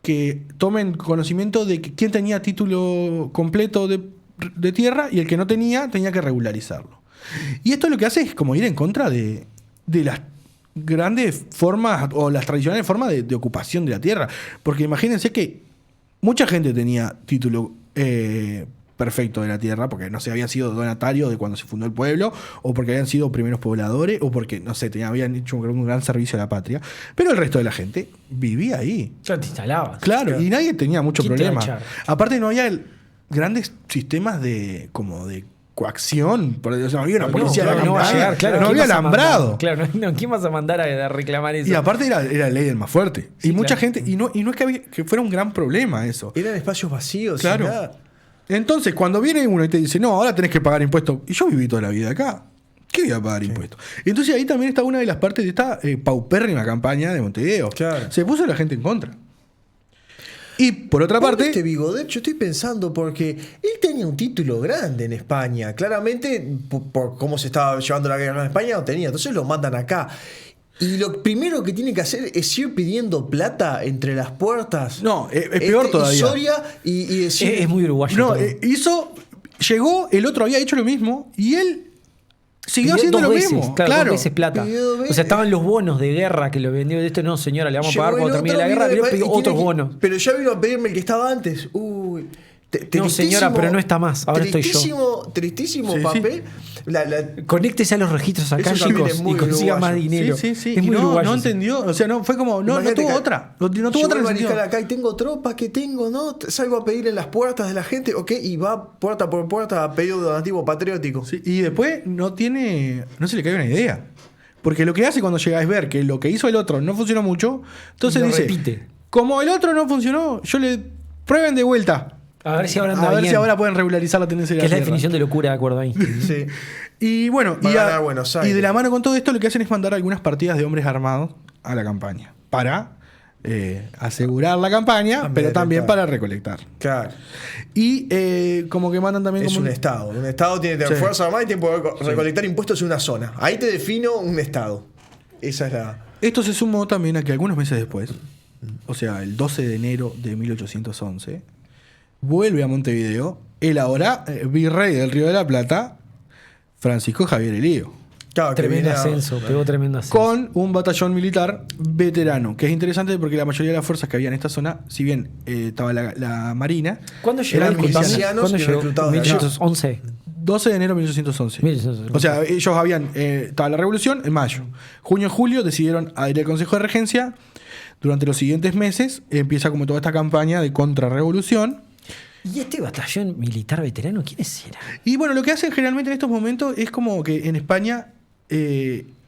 que tomen conocimiento de quién tenía título completo de tierra y el que no tenía que regularizarlo. Y esto lo que hace es como ir en contra de las grandes formas o las tradicionales formas de ocupación de la tierra. Porque imagínense que mucha gente tenía título perfecto de la tierra porque, no sé, habían sido donatarios de cuando se fundó el pueblo, o porque habían sido primeros pobladores, o porque, no sé, habían hecho un gran servicio a la patria. Pero el resto de la gente vivía ahí. Ya te instalabas. Claro, y nadie tenía mucho problema. Aparte no había grandes sistemas de coacción. O sea, no había una policía de la campaña. No había alambrado. Claro, ¿quién vas a mandar a reclamar eso? Y aparte era ley del más fuerte. Sí, y mucha gente, y no es que fuera un gran problema eso. Eran espacios vacíos. Claro. Sin nada. Entonces, cuando viene uno y te dice, no, ahora tenés que pagar impuestos. Y yo viví toda la vida acá. ¿Qué voy a pagar impuestos? Entonces ahí también está una de las partes de esta paupérrima campaña de Montevideo. Claro. Se puso la gente en contra. Y por otra parte... Este Vigodet, yo estoy pensando porque él tenía un título grande en España. Claramente, por cómo se estaba llevando la guerra en España, no tenía. Entonces lo mandan acá. Y lo primero que tiene que hacer es ir pidiendo plata entre las puertas. No, es peor todavía. Soria y decir... Es muy uruguayo. No, llegó, el otro había hecho lo mismo y él siguió haciendo lo mismo. Claro, 2 veces plata. O sea, estaban los bonos de guerra que lo vendió de esto. No, señora, le vamos a pagar cuando termine la guerra, pero pidió otros bonos. Pero ya vino a pedirme el que estaba antes. muy... No, señora, pero no está más. Ahora estoy yo. Tristísimo Sí, papel. Conéctese a los registros acá, Eso también chicos, es muy y consiga uruguayo. más dinero. Sí, sí, sí. Es Y muy no uruguayo, sí. entendió. O sea, no fue como. No Imagínate tuvo que otra. No tuvo llegó otra el mariscal sentido. acá y tengo tropas que tengo, ¿no? Salgo a pedir en las puertas de la gente, ¿ok? Y va puerta por puerta a pedir donativo patriótico. Sí, y después no se le cae una idea. Porque lo que hace cuando llega es ver que lo que hizo el otro no funcionó mucho. Entonces Y lo dice: repite. Como el otro no funcionó, yo le prueben de vuelta. A ver si ahora anda A ver bien. si ahora pueden regularizar la tendencia de Que la es la Tierra. definición de locura, de acuerdo ahí. Sí. Y bueno, Va a ganar Buenos Aires. y de la mano con todo esto lo que hacen es mandar algunas partidas de hombres armados a la campaña. Para asegurar la campaña, También pero también recolectar. para recolectar. Claro. Y como que mandan también Es como un Estado. Un Estado tiene que tener Sí. fuerza armada y tiene que poder recolectar impuestos en una zona. Ahí te defino un Estado. Esa es la... Esto se sumó también a que algunos meses después, o sea, el 12 de enero de 1811, vuelve a Montevideo el ahora virrey del Río de la Plata, Francisco Javier Elío, Claro, que Tremendo viene a- ascenso, pegó tremendo ascenso. con un batallón militar veterano, que es interesante porque la mayoría de las fuerzas que había en esta zona, si bien estaba la Marina, ¿Cuándo llegó? eran Disculpame, milicianos ¿cuándo y llegó? reclutados de acá. 1811. 12 de enero de 1811. 1811. O sea, ellos habían. Estaba la revolución en mayo. Junio y julio decidieron adherir al Consejo de Regencia. Durante los siguientes meses empieza como toda esta campaña de contrarrevolución. ¿Y este batallón militar veterano quiénes eran? Y bueno, lo que hacen generalmente en estos momentos es como que en España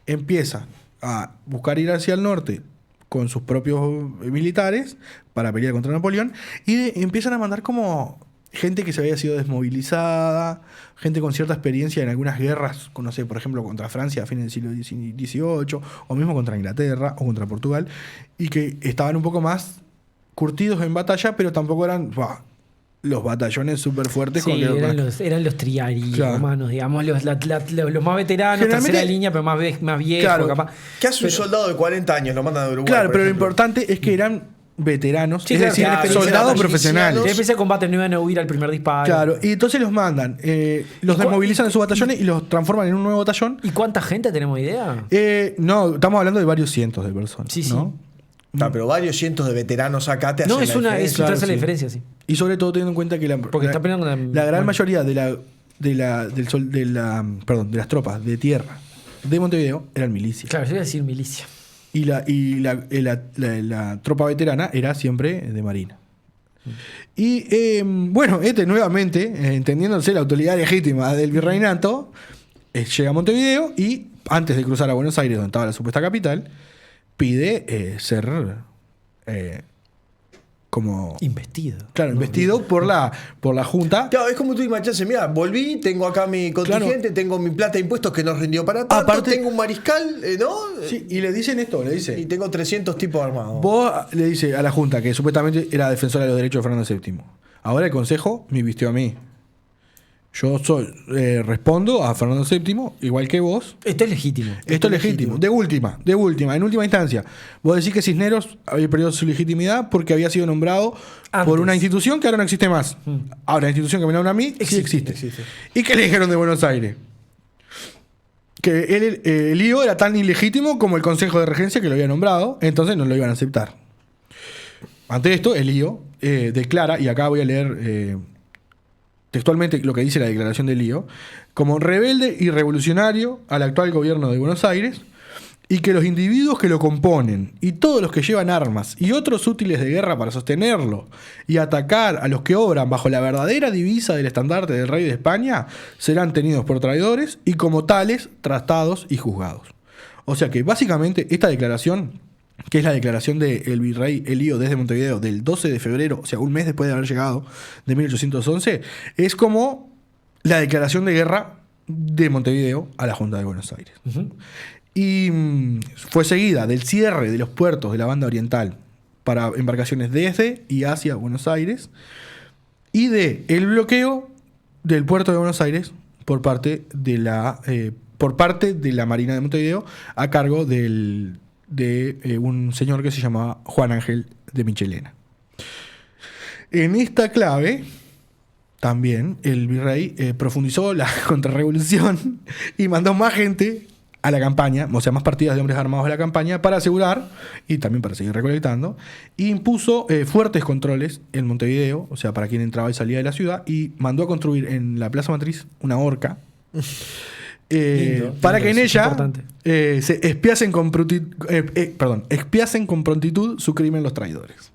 empieza a buscar ir hacia el norte con sus propios militares para pelear contra Napoleón y empiezan a mandar como gente que se había sido desmovilizada, gente con cierta experiencia en algunas guerras, no sé, por ejemplo, contra Francia a fines del siglo XVIII, o mismo contra Inglaterra o contra Portugal, y que estaban un poco más curtidos en batalla, pero tampoco eran los batallones súper fuertes. Sí, eran los triarios, Claro. hermanos, digamos, los más veteranos, Generalmente- tercera línea, pero más viejos, Claro. capaz. ¿Qué hace un soldado de 40 años? Lo mandan de Uruguay. Claro, por pero lo ejemplo. importante es que eran veteranos, Sí, es claro, decir, claro, soldados milicianos. profesionales. Tenía experiencia de combate, no iban a huir al primer disparo. Claro, y entonces los mandan, los desmovilizan en sus batallones y los transforman en un nuevo batallón. ¿Y cuánta gente tenemos idea? No, estamos hablando de varios cientos de personas. Sí, sí. ¿no? Ah, pero varios cientos de veteranos acá te hacen No, es la una diferencia. te hace sí. la diferencia, sí. Y sobre todo teniendo en cuenta que Porque está peleando con la gran bueno. mayoría de las tropas de tierra de Montevideo eran milicias. Claro, yo iba a decir milicia. Y la tropa veterana era siempre de Marina. Y bueno, nuevamente, entendiéndose la autoridad legítima del virreinato, llega a Montevideo y antes de cruzar a Buenos Aires, donde estaba la supuesta capital, pide ser como... Investido. Claro, investido por la Junta. Claro, es como tú imaginas, mira, volví, tengo acá mi contingente, tengo mi plata de impuestos que nos rindió para tanto, Aparte- tengo un mariscal, ¿no? Sí, y le dicen esto, le dice... Y tengo 300 tipos armados. Vos le dice a la Junta, que supuestamente era defensora de los derechos de Fernando VII. Ahora el Consejo me vistió a mí. Yo respondo a Fernando VII, igual que vos. Esto es legítimo. Esto es legítimo. De última, en última instancia. Vos decís que Cisneros había perdido su legitimidad porque había sido nombrado Antes. por una institución que ahora no existe más. Ahora la institución que me nombra a mí sí existe. ¿Y qué le dijeron de Buenos Aires? Que el lío era tan ilegítimo como el Consejo de Regencia que lo había nombrado, entonces no lo iban a aceptar. Ante esto, el lío declara, y acá voy a leer textualmente lo que dice la declaración de Lío, como rebelde y revolucionario al actual gobierno de Buenos Aires, y que los individuos que lo componen y todos los que llevan armas y otros útiles de guerra para sostenerlo y atacar a los que obran bajo la verdadera divisa del estandarte del rey de España serán tenidos por traidores y como tales tratados y juzgados. O sea que básicamente esta declaración, que es la declaración del virrey Elío desde Montevideo del 12 de febrero, o sea, un mes después de haber llegado, de 1811, es como la declaración de guerra de Montevideo a la Junta de Buenos Aires. Y fue seguida del cierre de los puertos de la banda oriental para embarcaciones desde y hacia Buenos Aires y de el bloqueo del puerto de Buenos Aires por parte de la Marina de Montevideo a cargo de un señor que se llamaba Juan Ángel de Michelena. En esta clave también el virrey profundizó la contrarrevolución y mandó más gente a la campaña, o sea, más partidas de hombres armados a la campaña para asegurar y también para seguir recolectando. E impuso fuertes controles en Montevideo, o sea, para quien entraba y salía de la ciudad, y mandó a construir en la Plaza Matriz una horca. Para que en ella se expiasen con prontitud su crimen los traidores.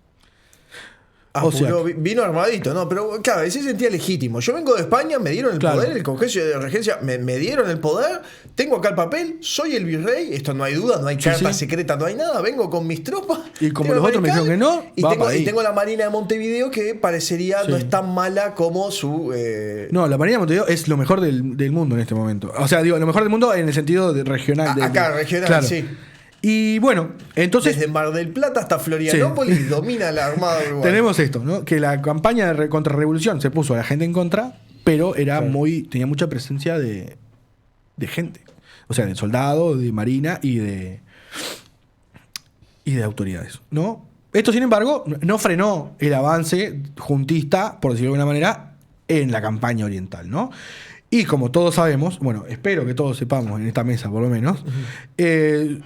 O sea, vino armadito, ¿no? Pero claro, ese se sentía legítimo. Yo vengo de España, me dieron el poder, el congreso de regencia, me dieron el poder, tengo acá el papel, soy el virrey, esto no hay duda, no hay carta secreta, no hay nada, vengo con mis tropas. Y como los otros me dijeron que no, y tengo la Marina de Montevideo que parecería no es tan mala como su... No, la Marina de Montevideo es lo mejor del mundo en este momento. O sea, digo, lo mejor del mundo en el sentido de regional. Regional, claro. Sí. Y bueno, entonces... Desde Mar del Plata hasta Florianópolis domina la Armada Uruguaya. Tenemos esto, ¿no? Que la campaña de contrarrevolución se puso a la gente en contra, pero era tenía mucha presencia de gente. O sea, de soldados, de marina y de autoridades, ¿no? Esto, sin embargo, no frenó el avance juntista, por decirlo de alguna manera, en la campaña oriental, ¿no? Y como todos sabemos, bueno, espero que todos sepamos en esta mesa por lo menos,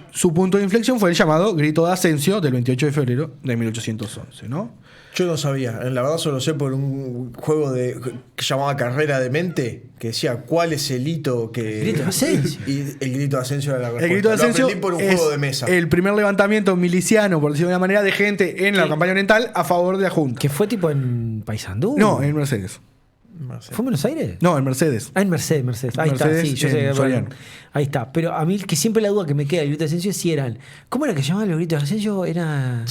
su punto de inflexión fue el llamado Grito de Ascencio del 28 de febrero de 1811, ¿no? Yo no sabía, la verdad solo sé por un juego que llamaba Carrera de Mente, que decía cuál es el hito que... El Grito de Ascencio. Y el Grito de Ascencio era la respuesta. El Grito de Ascencio lo aprendí por un juego de mesa. El primer levantamiento miliciano, por decirlo de una manera, de gente en la campaña oriental a favor de la Junta. ¿Que fue tipo en Paysandú? No, en Mercedes. ¿Fue en Buenos Aires? No, en Mercedes. Ah, en Mercedes. Ahí está, sí, yo sé. Bueno, ahí está. Pero a mí que siempre la duda que me queda del grito de Ascenso es si eran... ¿Cómo era que llamaban los gritos de Ascenso? Era...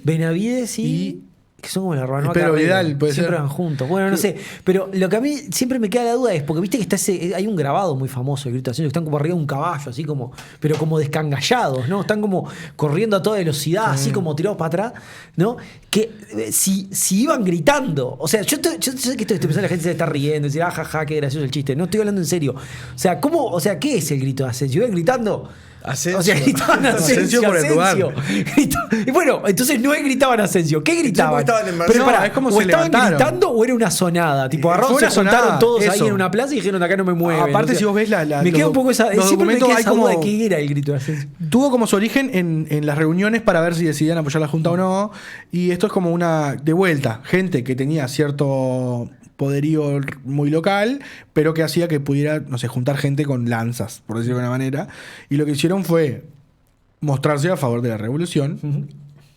Benavides y... que son como la Ruanoa Pedro Vidal, puede siempre ser. van juntos. Bueno, no sé. Pero lo que a mí siempre me queda la duda es, porque viste que está hay un grabado muy famoso de Grito de Ascenso, que están como arriba de un caballo, así como, pero como descangallados, ¿no? Están como corriendo a toda velocidad, así como tirados para atrás, ¿no? Que si iban gritando, o sea, yo sé que estoy pensando, la gente se está riendo, decir, jaja, qué gracioso el chiste. No estoy hablando en serio. O sea, ¿qué es el grito de Ascenso? ¿Iban gritando? Ascencio. O sea, gritaban Ascencio por el lugar. Y bueno, entonces no gritaban Ascencio. ¿Qué gritaban? Estaban en Pero es como o se estaban levantaron. gritando o era una sonada. Tipo, agarraron, se soltaron todos ahí en una plaza y dijeron, acá no me mueven. Aparte, o sea, si vos ves me queda un poco esa... Siempre me queda esa como, duda de qué era el grito de Ascencio. Tuvo como su origen en las reuniones para ver si decidían apoyar la Junta o no. Y esto es como una... De vuelta, gente que tenía cierto poderío muy local, pero que hacía que pudiera, no sé, juntar gente con lanzas, por decirlo de alguna manera. Y lo que hicieron fue mostrarse a favor de la revolución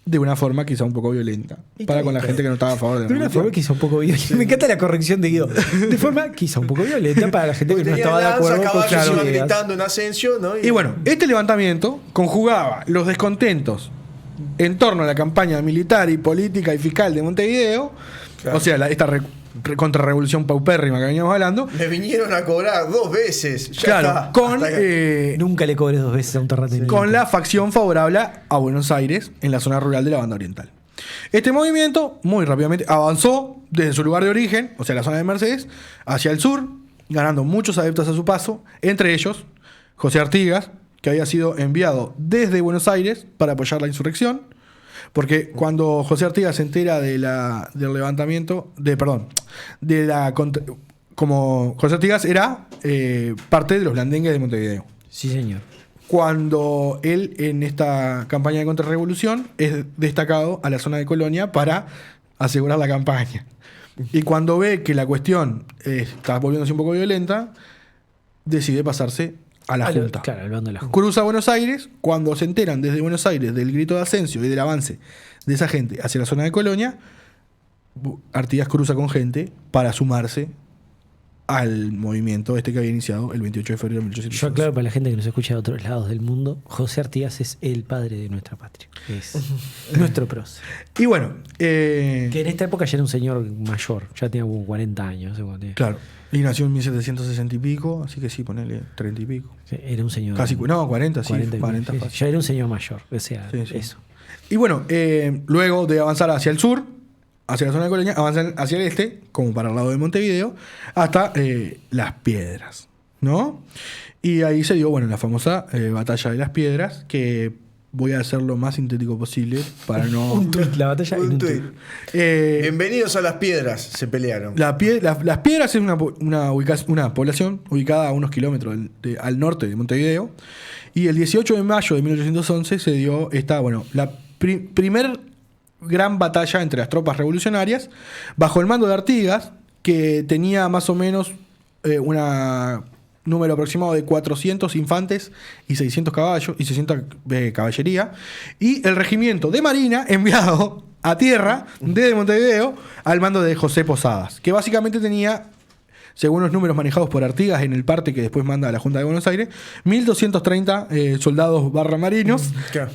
de una forma quizá un poco violenta para con la gente que no estaba a favor de la revolución. De una forma quizá un poco violenta. Me encanta la corrección de Guido. De forma quizá un poco violenta para la gente que no estaba de acuerdo con sus iban ideas. gritando en Ascencio, ¿no? Y bueno, este levantamiento conjugaba los descontentos en torno a la campaña militar y política y fiscal de Montevideo, o sea, esta contrarrevolución paupérrima que veníamos hablando. Me vinieron a cobrar 2 veces. Ya claro, está. con nunca le cobres 2 veces a un terrateniente. Con la facción favorable a Buenos Aires en la zona rural de la Banda Oriental. Este movimiento muy rápidamente avanzó desde su lugar de origen, o sea, la zona de Mercedes, hacia el sur, ganando muchos adeptos a su paso, entre ellos José Artigas, que había sido enviado desde Buenos Aires para apoyar la insurrección. Porque cuando José Artigas se entera del levantamiento, como José Artigas era parte de los blandengues de Montevideo. Sí, señor. Cuando él en esta campaña de contrarrevolución es destacado a la zona de Colonia para asegurar la campaña. Y cuando ve que la cuestión está volviéndose un poco violenta, decide pasarse a la Junta. Claro, al bando de la Junta. Cruza Buenos Aires. Cuando se enteran desde Buenos Aires del grito de Ascencio y del avance de esa gente hacia la zona de Colonia, Artigas cruza con gente para sumarse al movimiento que había iniciado el 28 de febrero de 1811. Yo aclaro para la gente que nos escucha de otros lados del mundo, José Artigas es el padre de nuestra patria. Es nuestro prócer. Y bueno... que en esta época ya era un señor mayor, ya tenía como 40 años. Claro. Y nació en 1760 y pico, así que sí, ponele 30 y pico. Sí, era un señor... Casi, no, 40, sí. 40 sí, ya era un señor mayor, o sea, sí. eso. Y bueno, luego de avanzar hacia el sur, hacia la zona de Colonia, avanzan hacia el este, como para el lado de Montevideo, hasta Las Piedras, ¿no? Y ahí se dio, bueno, la famosa batalla de Las Piedras, que voy a hacer lo más sintético posible para no... Un tuit, la batalla en un tuit. Bienvenidos a las piedras, se pelearon. Las Piedras es una población ubicada a unos kilómetros al norte de Montevideo. Y el 18 de mayo de 1811 se dio la primer gran batalla entre las tropas revolucionarias bajo el mando de Artigas, que tenía más o menos un número aproximado de 400 infantes y 600 caballos y 600 caballería, y el regimiento de marina enviado a tierra desde Montevideo al mando de José Posadas, que básicamente tenía, según los números manejados por Artigas en el parte que después manda a la Junta de Buenos Aires, 1230 soldados marinos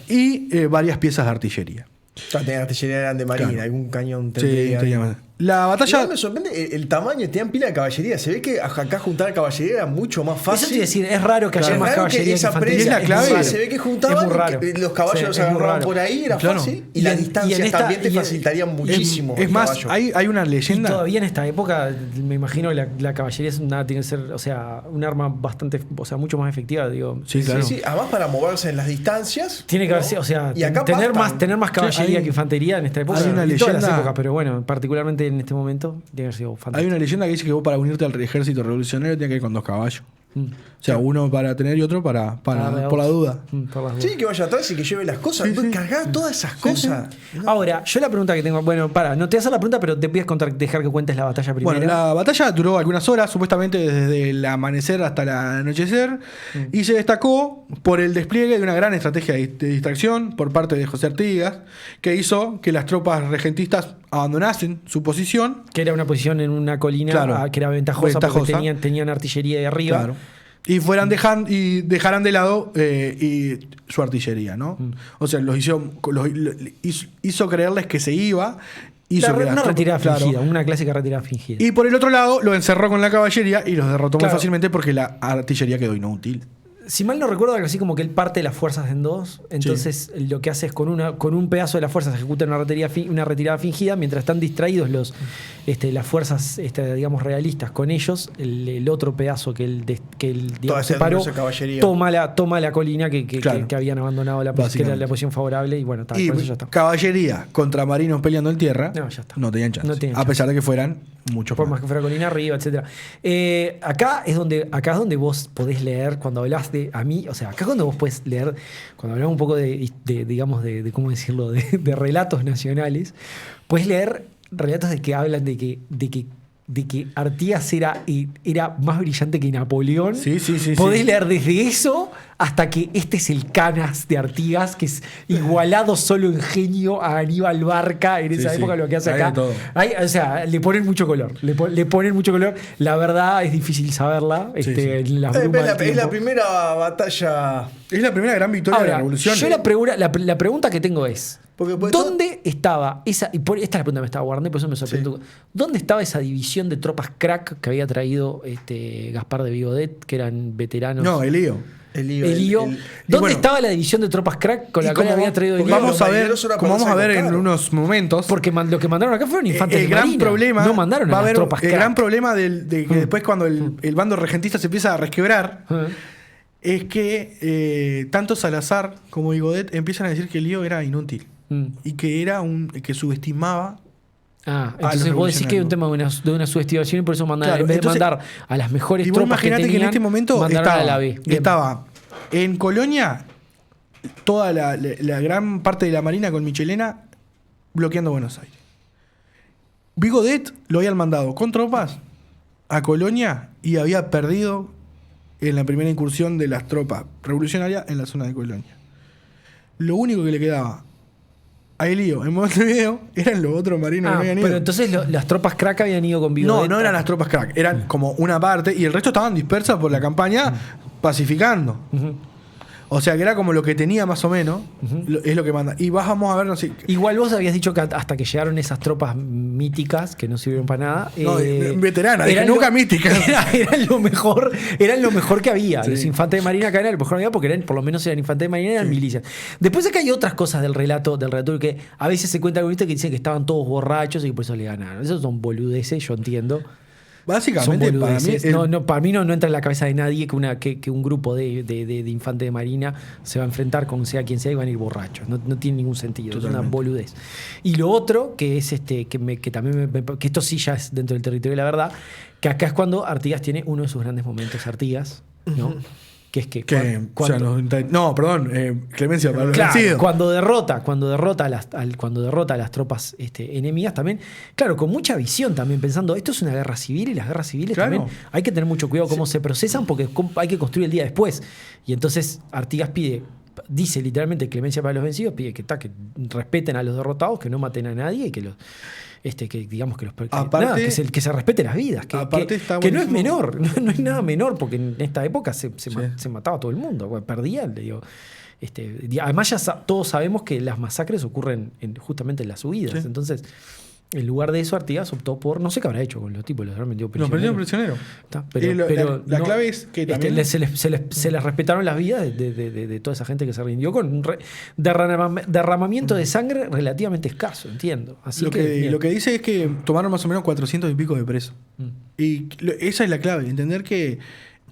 y varias piezas de artillería. Tenía artillería grande marina, Claro. algún cañón Sí, tenía. La batalla... Igual me sorprende el tamaño, tenían pila de caballería. Se ve que acá juntar caballería era mucho más fácil. Eso te iba a decir, es raro que haya Claro, más raro caballería que esa infantería. presa, es la clave. raro. Se ve que juntaban, Es muy raro. que los caballos Sí, los es muy agarraban raro. por ahí, era Claro. fácil. Y Y las en- distancias y en esta- también te y en- facilitarían muchísimo. Es el más, caballo. hay una Y leyenda... todavía en esta época, me imagino que la caballería es tiene que ser, o sea, un arma bastante, o sea, mucho más efectiva, digo. Sí, claro. Sí, además para moverse en las distancias. Tiene que ¿no? haber, o sea, Y acá tener pastan. más caballería hay- que infantería en esta época. hay una en todas las leyenda- épocas, pero bueno, particularmente en este momento, tiene que haber sido Hay fantástico. una leyenda que dice que vos para unirte al ejército revolucionario tienes que ir con 2 caballos. Mm. O sea, uno para tener y otro para por la duda. Por las dudas. Sí, que vaya atrás y que lleve las cosas. Sí, sí. Cargar todas esas cosas. Ahora, yo la pregunta que tengo, bueno, no te voy a hacer la pregunta, pero te voy a dejar que cuentes la batalla primero. Bueno, la batalla duró algunas horas, supuestamente desde el amanecer hasta el anochecer, y se destacó por el despliegue de una gran estrategia de distracción por parte de José Artigas, que hizo que las tropas regentistas abandonasen su posición. Que era una posición en una colina Claro. que era ventajosa porque Ventajosa. tenían artillería de arriba. Claro. Y dejaran de lado y su artillería, ¿no? O sea, hizo creerles que se iba. Hizo que las Una tropas- retirada claro. fingida, una clásica retirada fingida. Y por el otro lado, lo encerró con la caballería y los derrotó Claro. muy fácilmente porque la artillería quedó inútil. Si mal no recuerdo, algo así como que él parte las fuerzas en dos. Entonces lo que hace es con un pedazo de las fuerzas ejecuta una retirada fingida, mientras están distraídos las fuerzas digamos realistas con ellos, el otro pedazo que él Toda digamos, esa separó, gruesa caballería. toma la colina Claro. que habían abandonado que era Básicamente. la posición favorable y bueno, Y por eso ya está. caballería contra marinos peleando en tierra, No, ya está. no tenían chance. No tenían a chance. pesar de que fueran muchos Por más que fuera colina arriba, etcétera. Acá es donde vos podés leer cuando hablas de a mí, o sea, acá es donde vos podés leer, cuando hablamos un poco digamos, de cómo decirlo, de relatos nacionales, podés leer relatos de que hablan de que Artigas era más brillante que Napoleón. Sí. Podés leer desde eso hasta que este es el Canas de Artigas, que es igualado solo en genio a Aníbal Barca en esa Sí, época, sí. lo que hace Hay acá. de todo. O sea, le ponen mucho color. Le ponen mucho color. La verdad es difícil saberla. Sí. En las brumas del Es la tiempo. primera batalla. Es la primera gran victoria de la Ahora, revolución. yo la pregunta que tengo es: Porque puede ¿dónde estaba esa? Esta es la pregunta que me estaba guardando y por eso me sorprendió. ¿Dónde estaba esa división de tropas crack que había traído Gaspar de Vigodet, que eran veteranos? No, el lío. El ¿Dónde y bueno, estaba la división de tropas crack con la cual había traído porque Elío? Vamos a ver, marineros era como vamos a para ver sacar en caro. unos momentos. Porque lo que mandaron acá fueron infantes el de gran marina. problema No mandaron va a a las haber tropas el crack. gran problema de que después cuando el bando regentista se empieza a resquebrar es que tanto Salazar como Vigodet empiezan a decir que el lío era inútil y que era que subestimaba. Entonces los vos decís que hay un tema de una subestimación y por eso mandaron, Claro, en vez entonces- de mandar a las mejores Y vos tropas que imaginate tenían, que en este momento mandaron a la B. Bien. estaba en Colonia toda la gran parte de la marina con Michelena bloqueando Buenos Aires. Vigodet lo habían mandado con tropas a Colonia y había perdido en la primera incursión de las tropas revolucionarias en la zona de Colonia. Lo único que le quedaba a Elío en Montevideo eran los otros marinos que no habían ido. pero entonces las tropas crack habían ido con Vigodet. No eran las tropas crack, eran como una parte y el resto estaban dispersas por la campaña pacificando. Ujú. O sea que era como lo que tenía más o menos, es lo que manda. Y vamos a ver, no sé. Igual vos habías dicho que hasta que llegaron esas tropas míticas que no sirvieron para nada. No, veteranas, dije, nunca míticas. Eran lo mejor que había. Los infantes de marina acá eran lo mejor que había porque por lo menos eran infantes de marina y eran milicias. Después acá hay otras cosas del relato que a veces se cuenta con esto que dicen que estaban todos borrachos y que por eso le ganaron. Esos son boludeces, yo entiendo. Básicamente, son para mí, boludeces. Para mí no entra en la cabeza de nadie que un grupo de infantes de marina se va a enfrentar con sea quien sea y van a ir borrachos. No tiene ningún sentido. Totalmente. Es una boludez. Y lo otro, que es que también que esto sí ya es dentro del territorio de la verdad, que acá es cuando Artigas tiene uno de sus grandes momentos, Artigas, ¿no? Que es que Clemencia para los claro, vencidos. cuando derrota a las tropas enemigas también, claro, con mucha visión también, pensando, esto es una guerra civil y las guerras civiles también hay que tener mucho cuidado cómo se procesan porque hay que construir el día después. Y entonces Artigas dice literalmente clemencia para los vencidos, pide que respeten a los derrotados, que no maten a nadie y que los Aparte, que se respete las vidas, que no es menor, no es nada menor, porque en esta época se mataba a todo el mundo, perdían, le digo. Además ya todos sabemos que las masacres ocurren justamente en las huidas, entonces en lugar de eso Artigas optó por, no sé qué habrá hecho con los tipos, los habrán metido prisioneros. Pero la clave es que también se les respetaron las vidas de toda esa gente que se rindió con un derramamiento de sangre relativamente escaso, entiendo. Así lo que dice es que tomaron más o menos 400 y pico de presos. Y esa es la clave, entender que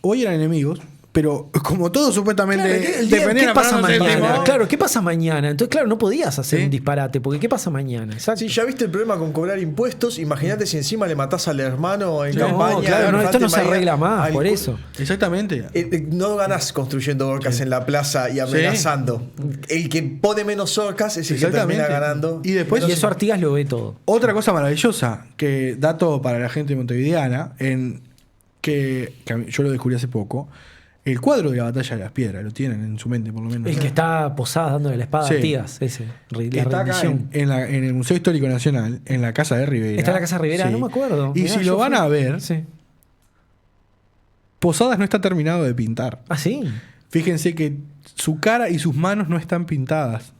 hoy eran enemigos, pero como todos supuestamente defendían ¿qué pasa mañana? Claro, ¿qué pasa mañana? Entonces, claro, no podías hacer un disparate, porque ¿qué pasa mañana? Exacto. Sí, ya viste el problema con cobrar impuestos. Imagínate si encima le matás al hermano en campaña. Claro, esto no se arregla más, por eso. Exactamente. No ganás construyendo orcas en la plaza y amenazando. El que pone menos orcas es el que termina ganando. Y después, eso Artigas lo ve todo. Otra cosa maravillosa, que dato para la gente montevideana, que yo lo descubrí hace poco. El cuadro de la batalla de las piedras, lo tienen en su mente por lo menos. El que está posada dándole la espada a Artigas, ese. Está acá en el Museo Histórico Nacional, en la Casa de Rivera. ¿Está en la Casa de Rivera? Sí. No me acuerdo. Y si lo van a ver, Posadas no está terminado de pintar. ¿Ah, sí? Fíjense que su cara y sus manos no están pintadas.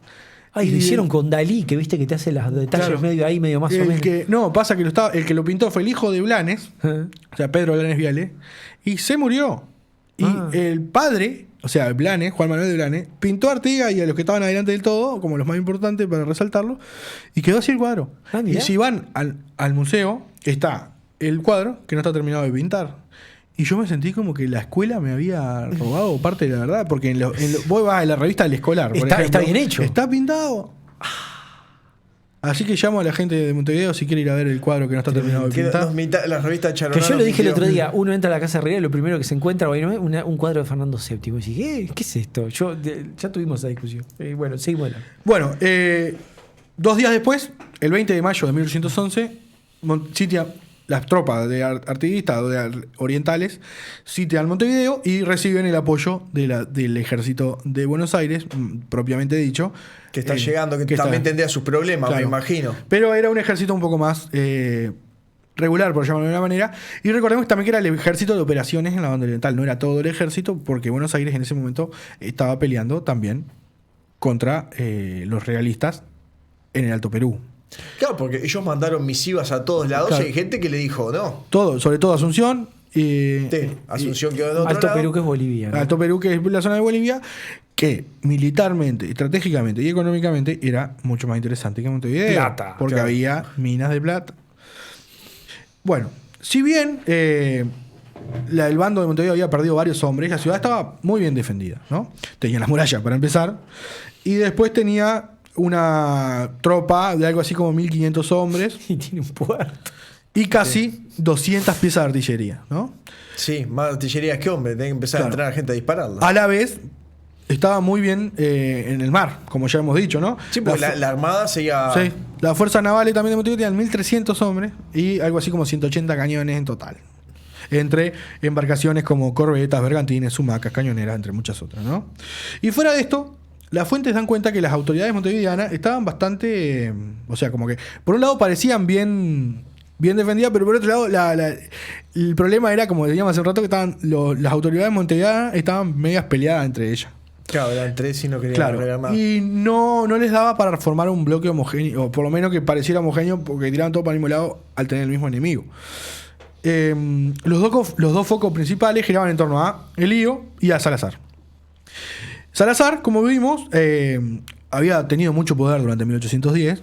Y lo hicieron con Dalí, que viste que te hace los detalles medio ahí, medio más o menos. Pasa que el que lo pintó fue el hijo de Blanes, o sea, Pedro Blanes Viale, y se murió. Y el padre, o sea, Blanes, Juan Manuel de Blanes, pintó a Artigas y a los que estaban adelante del todo, como los más importantes para resaltarlo, y quedó así el cuadro. Y si van al museo, está el cuadro que no está terminado de pintar. Y yo me sentí como que la escuela me había robado parte de la verdad, porque vos vas a la revista del Escolar, por ejemplo, está bien hecho. Está pintado. Así que llamo a la gente de Montevideo si quiere ir a ver el cuadro que no está terminado de pintar. La revista Charonano. Que yo lo dije el otro día, uno entra a la Casa de Rivera y lo primero que se encuentra un cuadro de Fernando VII. Y dije, ¿qué es esto? Ya tuvimos esa discusión. Bueno, seguimos. Bueno, 2 días después, el 20 de mayo de 1811, sitia las tropas de artiguistas orientales sitian Montevideo y reciben el apoyo del ejército de Buenos Aires, propiamente dicho. Que está llegando, que también tendría sus problemas, claro, me imagino. Pero era un ejército un poco más regular, por llamarlo de una manera. Y recordemos también que era el ejército de operaciones en la banda oriental. No era todo el ejército, porque Buenos Aires en ese momento estaba peleando también contra los realistas en el Alto Perú. Claro, porque ellos mandaron misivas a todos lados, claro, y hay gente que le dijo no. Sobre todo Asunción. Asunción quedó de otro Alto lado. Perú, que es Bolivia, ¿no? Alto Perú, que es la zona de Bolivia, que militarmente, estratégicamente y económicamente era mucho más interesante que Montevideo. Plata. Porque había minas de plata. Bueno, si bien el bando de Montevideo había perdido varios hombres, la ciudad estaba muy bien defendida, ¿no? Tenía las murallas para empezar, y después tenía una tropa de algo así como 1.500 hombres. Y tiene un puerto. Y casi 200 piezas de artillería, ¿no? Sí, más artillería que hombre. Tienen que empezar a entrenar a gente a dispararla. A la vez, estaba muy bien en el mar, como ya hemos dicho, ¿no? Sí, porque la armada seguía... Sí, las fuerzas navales también de Montevideo tenían 1.300 hombres y algo así como 180 cañones en total. Entre embarcaciones como corbetas, bergantines, sumacas, cañoneras, entre muchas otras, ¿no? Y fuera de esto, las fuentes dan cuenta que las autoridades montevideanas estaban bastante... o sea, como que por un lado parecían bien defendidas, pero por otro lado el problema era, como decíamos hace un rato, que las autoridades montevideanas estaban medias peleadas entre ellas. Claro, eran tres y no querían arreglar nada. Y no les daba para formar un bloque homogéneo, o por lo menos que pareciera homogéneo, porque tiraban todo para el mismo lado al tener el mismo enemigo. Los dos focos principales giraban en torno a Elío y a Salazar. Salazar, como vimos, había tenido mucho poder durante 1810,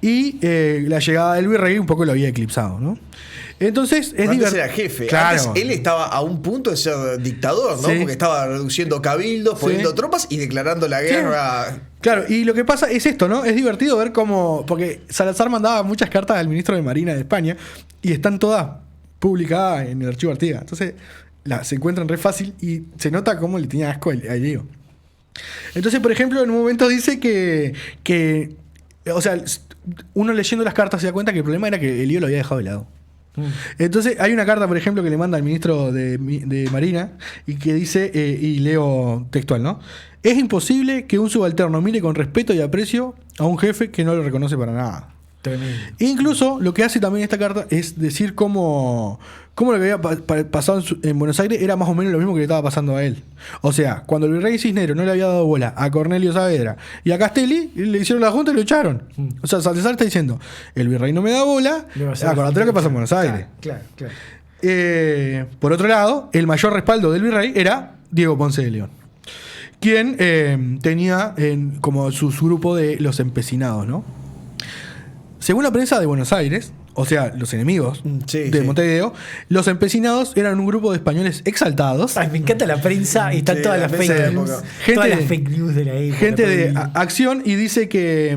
Y la llegada del virrey un poco lo había eclipsado, ¿no? Entonces es Antes era jefe. Claro. Antes él estaba a un punto de ser dictador, ¿no? Sí. Porque estaba reduciendo cabildos, poniendo tropas y declarando la guerra. Claro, y lo que pasa es esto, ¿no? Es divertido ver cómo. Porque Salazar mandaba muchas cartas al ministro de Marina de España y están todas publicadas en el archivo Artigas. Entonces se encuentran re fácil y se nota cómo le tenía asco a Elío. Entonces, por ejemplo, en un momento dice que. O sea, uno leyendo las cartas se da cuenta que el problema era que Elío lo había dejado de lado. Entonces hay una carta, por ejemplo, que le manda al ministro de Marina y que dice, y leo textual, ¿no? Es imposible que un subalterno mire con respeto y aprecio a un jefe que no lo reconoce para nada. Tremendo. Incluso lo que hace también esta carta es decir cómo lo que había pasado en Buenos Aires era más o menos lo mismo que le estaba pasando a él. O sea, cuando el virrey Cisneros no le había dado bola a Cornelio Saavedra y a Castelli, le hicieron la junta y lo echaron. O sea, Salazar está diciendo, el virrey no me da bola, acordate lo que pasó en Buenos Aires. Claro. Por otro lado, el mayor respaldo del virrey era Diego Ponce de León, quien tenía como su grupo de los empecinados, ¿no? Según la prensa de Buenos Aires, o sea, los enemigos de Montevideo, los empecinados eran un grupo de españoles exaltados. Ay, me encanta la prensa y están todas las fake news. Todas las fake news de la época. Gente de acción, y dice que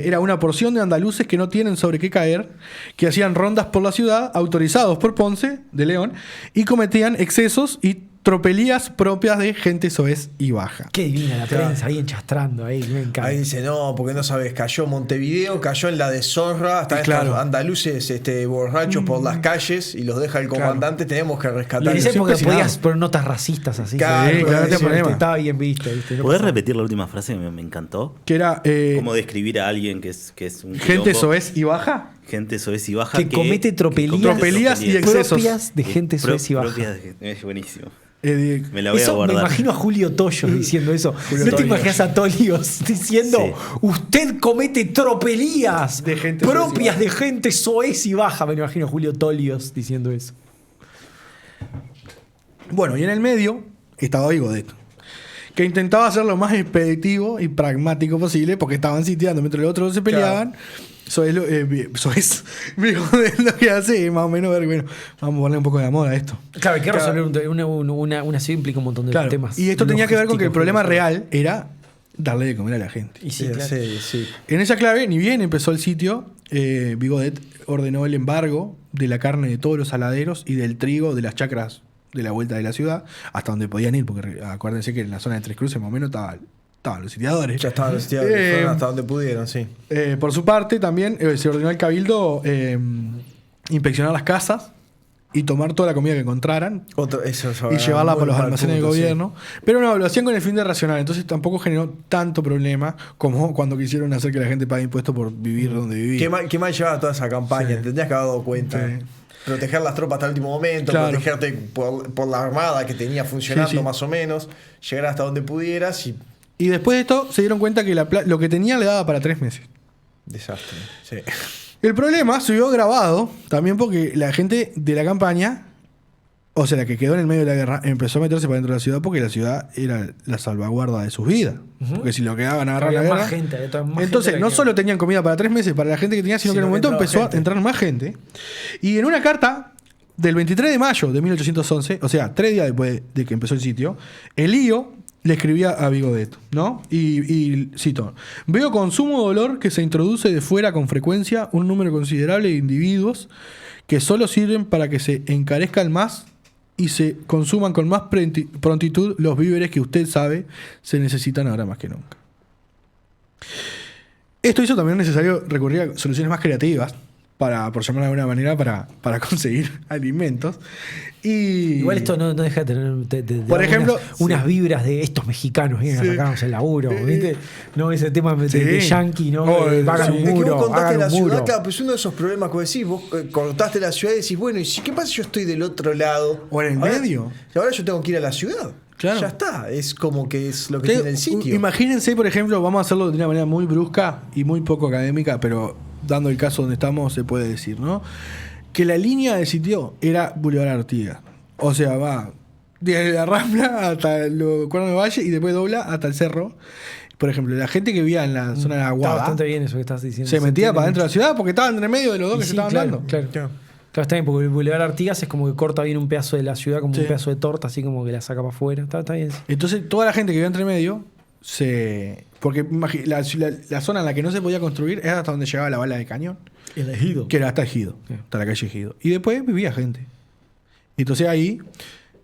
era una porción de andaluces que no tienen sobre qué caer, que hacían rondas por la ciudad, autorizados por Ponce de León, y cometían excesos y tropelías propias de gente soez y baja. Qué divina la prensa, ahí enchastrando, ahí me encanta. Ahí dice, no, porque no sabes, cayó Montevideo, cayó en la deshonra, están estos andaluces borrachos por las calles y los deja el comandante, tenemos que rescatar. Y en esa época podías poner notas racistas así. Claro, no hay problema. Estaba bien visto. ¿Viste? No ¿Podés repetir la última frase que me encantó? Que era... ¿Cómo describir a alguien que es un gente quilombo? soez y baja. Gente soez y baja que comete tropelías y excesos propias de gente soez y baja. Es buenísimo. Me la voy a Eso guardar. me imagino a Julio Toyos diciendo eso. ¿No te Tolios. imaginas a Tolios diciendo usted comete tropelías de gente propias de gente soez y baja? Me imagino a Julio Tolios diciendo eso. Bueno, y en el medio estaba Vigodet, que intentaba ser lo más expeditivo y pragmático posible porque estaban sitiando mientras los otros se peleaban. Eso es lo que hace, más o menos, ver, bueno, vamos a ponerle un poco de amor a esto. Claro, hay que resolver una ciudad implica un montón de temas. Y esto tenía que ver con que el logísticos, problema real era darle de comer a la gente. Y sí, claro. Sí. En esa clave, ni bien empezó el sitio, Vigodet ordenó el embargo de la carne de todos los aladeros y del trigo de las chacras de la vuelta de la ciudad, hasta donde podían ir, porque acuérdense que en la zona de Tres Cruces más o menos estaban los sitiadores. Ya estaban los sitiadores, fueron hasta donde pudieron, sí. Por su parte, también se ordenó al cabildo inspeccionar las casas y tomar toda la comida que encontraran y llevarla por los almacenes del gobierno. Pero no, lo hacían con el fin de racionar, entonces tampoco generó tanto problema como cuando quisieron hacer que la gente pague impuestos por vivir donde vivía. Qué mal llevaba toda esa campaña, Sí. te tendrías que haber dado cuenta. Sí. Proteger las tropas hasta el último momento, Claro. protegerte por la armada que tenía funcionando Sí. más o menos, llegar hasta donde pudieras y después de esto se dieron cuenta que lo que tenía le daba para 3 meses. desastre. Sí. El problema se vio agravado también porque la gente de la campaña, o sea, la que quedó en el medio de la guerra, empezó a meterse para dentro de la ciudad porque la ciudad era la salvaguarda de sus vidas. Porque si lo quedaban a agarrar la Había guerra. más gente, había toda más Entonces, gente no que- solo tenían comida para 3 meses para la gente que tenía, sino que en un momento empezó a entrar más gente. Y en una carta del 23 de mayo de 1811, o sea, 3 días después de que empezó el sitio, Elío le escribía a Vigodet, ¿no? Y cito: veo con sumo dolor que se introduce de fuera con frecuencia un número considerable de individuos que solo sirven para que se encarezcan más y se consuman con más prontitud los víveres que usted sabe se necesitan ahora más que nunca. Esto hizo también necesario recurrir a soluciones más creativas, por llamarlo de alguna manera, para conseguir alimentos. Y Igual esto no deja de tener Por ejemplo, unas vibras de estos mexicanos vienen a Sí. sacarnos el laburo, ¿viste? No ese tema de yankee, ¿no? Hagan Es un que muro, vos contaste hagan la un ciudad, muro. claro, pues uno de esos problemas que vos decís, vos cortaste la ciudad y decís, bueno, ¿y qué pasa si yo estoy del otro lado? O en el Ahora- medio. Y ahora yo tengo que ir a la ciudad. Claro. Ya está, es como que es lo que Ustedes, tiene el sitio. Imagínense, por ejemplo, vamos a hacerlo de una manera muy brusca y muy poco académica, pero dando el caso donde estamos se puede decir, ¿no? Que la línea de sitio era Boulevard Artigas. O sea, va desde la Rambla hasta el Cuerno de Valle y después dobla hasta el cerro. Por ejemplo, la gente que vivía en la zona de Está Aguada bastante bien eso que estás diciendo. se metía entiende para dentro de la mucho. ciudad porque estaban en el medio de los dos Y que se sí, estaban claro, dando. claro. Claro. Claro, está bien, porque el Boulevard Artigas es como que corta bien un pedazo de la ciudad, como Sí. un pedazo de torta, así como que la saca para afuera. Está bien. Entonces, toda la gente que vivía entre medio porque la zona en la que no se podía construir era hasta donde llegaba la bala de cañón, El ejido. que era hasta Ejido, Sí. hasta la calle Ejido. Y después vivía gente. Entonces ahí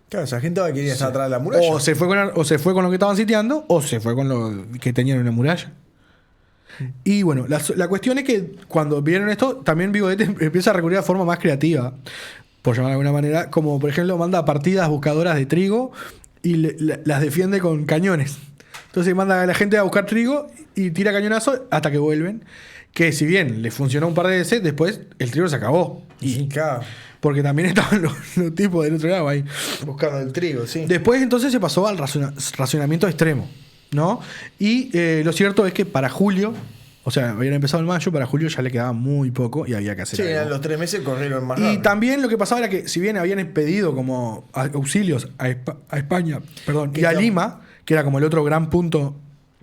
Claro, esa gente va a querer estar atrás de la muralla. o se fue con lo que estaban sitiando o se fue con lo que tenían en una muralla. Y bueno, la cuestión es que cuando vieron esto, también Vigodete empieza a recurrir a forma más creativa, por llamar de alguna manera, como por ejemplo manda partidas buscadoras de trigo y las defiende con cañones. Entonces manda a la gente a buscar trigo y tira cañonazos hasta que vuelven. Que si bien le funcionó un par de veces, después el trigo se acabó. Y claro, Porque también estaban los tipos del otro lado ahí. buscando el trigo, sí. Después entonces se pasó al racionamiento extremo, ¿no? Y lo cierto es que para julio, o sea, habían empezado en mayo, para julio ya le quedaba muy poco y había que hacer Sí, algo. en los 3 meses corrieron más Y rápido. también lo que pasaba era que si bien habían pedido como auxilios a España, perdón, ¿Qué y a te- Lima, que era como el otro gran punto.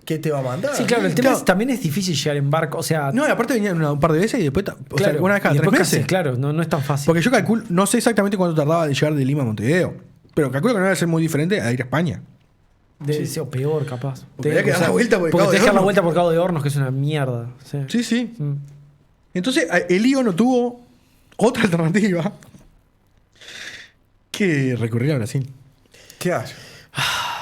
¿Qué te va a mandar? Sí, claro, el tema Claro. es, también es difícil llegar en barco. O sea, No, y aparte venían un par de veces y después, o sea, claro, una vez cada y 3 después meses. casi, claro, no es tan fácil. Porque yo calculo, no sé exactamente cuánto tardaba de llegar de Lima a Montevideo, pero calculo que no debe ser muy diferente a ir a España. Debe ser o peor, capaz. Porque había que dar la vuelta por el porque Cabo de tenés que dar la Hornos. vuelta por Cabo de Hornos, que es una mierda. Sí. Sí, sí. Mm. Entonces, el lío no tuvo otra alternativa que recurrir a Brasil. ¿Qué haces?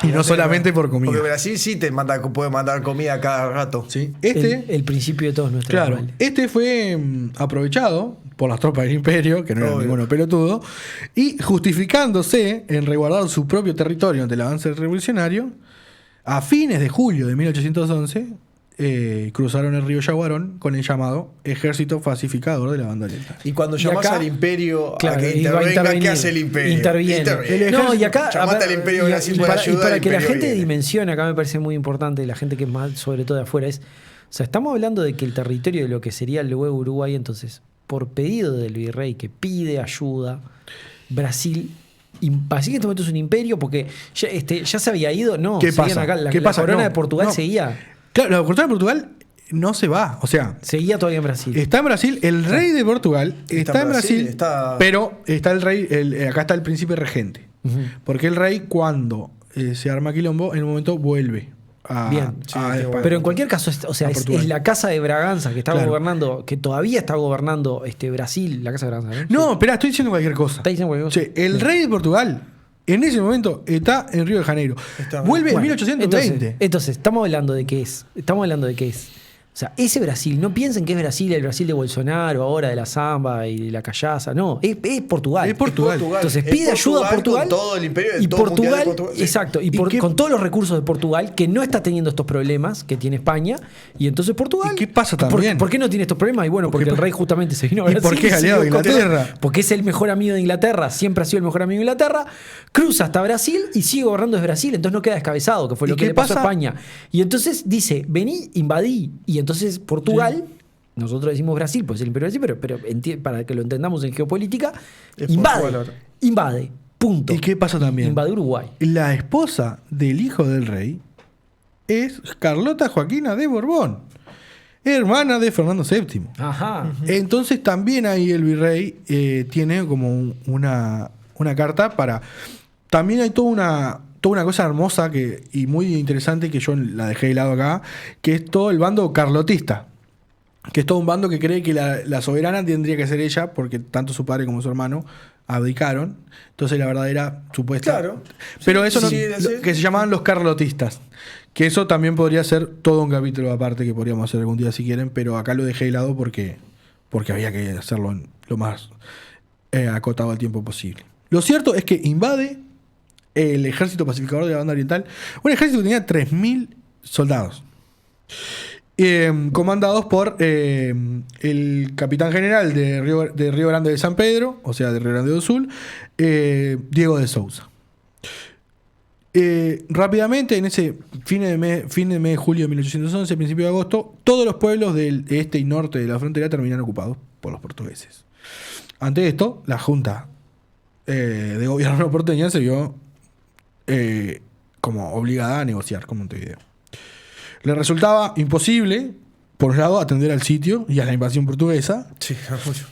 Y no solamente por Porque comida. Brasil sí te puede mandar comida cada rato. Sí. El principio de todos nuestros Claro, males. este fue aprovechado por las tropas del imperio, que no eran Obvio. ninguno pelotudo, y justificándose en resguardar su propio territorio ante el avance revolucionario, a fines de julio de 1811 cruzaron el río Yaguarón con el llamado Ejército Pacificador de la Banda Oriental. Y cuando Y llamas acá- al imperio Claro, a que y va a intervenga, ¿qué intervenir. hace el imperio? Interviene. El No, y acá. Llamate al imperio y- Brasil y por para, ayuda, y para el que la imperio gente viene. dimensione, acá me parece muy importante, la gente que es más, sobre todo de afuera, es. O sea, estamos hablando de que el territorio de lo que sería luego Uruguay, entonces, por pedido del virrey que pide ayuda, Brasil en este momento es un imperio porque ya se había ido. No, ¿Qué seguían pasa? acá. La, ¿Qué la pasa? corona No, de Portugal no. seguía. Claro, la corona de Portugal no se va. O sea, Seguía todavía en Brasil. está en Brasil, el rey de Portugal está en Brasil, está- pero está el rey, acá está el príncipe regente. Ujú. Porque el rey, cuando se arma quilombo, en un momento vuelve a, Bien. a Sí, qué España. bueno. Pero en cualquier caso, o sea, A Portugal. es la casa de Braganza que estaba Claro. gobernando, que todavía está gobernando Brasil, la casa de Braganza. No, espera, estoy diciendo cualquier cosa. ¿Está diciendo cualquier cosa? Sí, el rey de Portugal, en ese momento, está en Río de Janeiro. Está- Vuelve en Bueno, 1820. Entonces, estamos hablando de qué es. O sea, ese Brasil, no piensen que es Brasil, el Brasil de Bolsonaro, ahora de la samba y de la callaza. No, es Portugal. Es Portugal. Entonces Es pide ayuda a Portugal. Con todo el imperio, y todo el mundial de Portugal, Portugal, sí. exacto, ¿Y qué- con todos los recursos de Portugal, que no está teniendo estos problemas que tiene España. Y entonces Portugal. ¿Y qué pasa ¿por- también? ¿Por qué no tiene estos problemas? Y bueno, porque el rey justamente se vino a ¿Y Brasil. por qué es aliado de siguió con- Inglaterra? Porque es el mejor amigo de Inglaterra, siempre ha sido el mejor amigo de Inglaterra. Cruza hasta Brasil y sigue gobernando desde Brasil, entonces no queda descabezado, que fue ¿Y lo que qué le pasó a pasa? España. Y entonces dice, vení, invadí. Y entonces Portugal, nosotros decimos Brasil, pues el imperio de Brasil, pero para que lo entendamos en geopolítica, Es invade. Portugal ahora. Invade. Punto. ¿Y qué pasa también? Invade Uruguay. La esposa del hijo del rey es Carlota Joaquina de Borbón, hermana de Fernando VII. Ajá. Entonces también ahí el virrey tiene como una carta para... También hay toda una cosa hermosa y muy interesante que yo la dejé de lado acá, que es todo el bando carlotista. Que es todo un bando que cree que la soberana tendría que ser ella, porque tanto su padre como su hermano abdicaron. Entonces la verdadera supuesta. Claro. Pero Sí, eso no, sí, sí. que se llamaban los carlotistas. Que eso también podría ser todo un capítulo aparte que podríamos hacer algún día si quieren, pero acá lo dejé de lado porque había que hacerlo en lo más acotado al tiempo posible. Lo cierto es que invade el ejército pacificador de la Banda Oriental, un ejército que tenía 3.000 soldados. Comandados por el capitán general de Río Grande de San Pedro, o sea, de Río Grande do Sul, Diego de Souza. Rápidamente, en ese fin de mes de julio de 1811, principio de agosto, todos los pueblos del este y norte de la frontera terminan ocupados por los portugueses. Ante esto, la Junta de Gobierno porteña se vio como obligada a negociar con Montevideo. Le resultaba imposible, por un lado, atender al sitio y a la invasión portuguesa. Sí, mucho.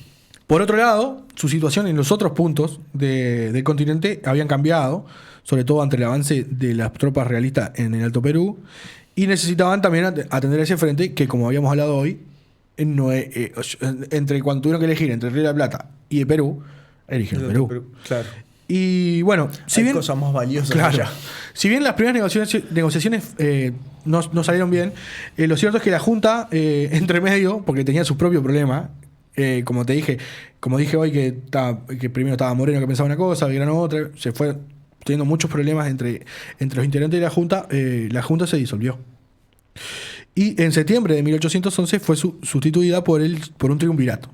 Por otro lado, su situación en los otros puntos del continente habían cambiado, sobre todo ante el avance de las tropas realistas en el Alto Perú, y necesitaban también atender ese frente que, como habíamos hablado hoy, entre cuando tuvieron que elegir entre Río de la Plata y Perú, eligieron Perú. Claro. Y bueno, Hay cosas más valiosas claro, allá. si bien las primeras negociaciones no salieron bien, lo cierto es que la Junta, entre medio, porque tenía su propio problema, como dije hoy, que primero estaba Moreno, que pensaba una cosa, Belgrano otra, se fue teniendo muchos problemas entre los integrantes de la Junta se disolvió. Y en septiembre de 1811 fue sustituida por un triunvirato.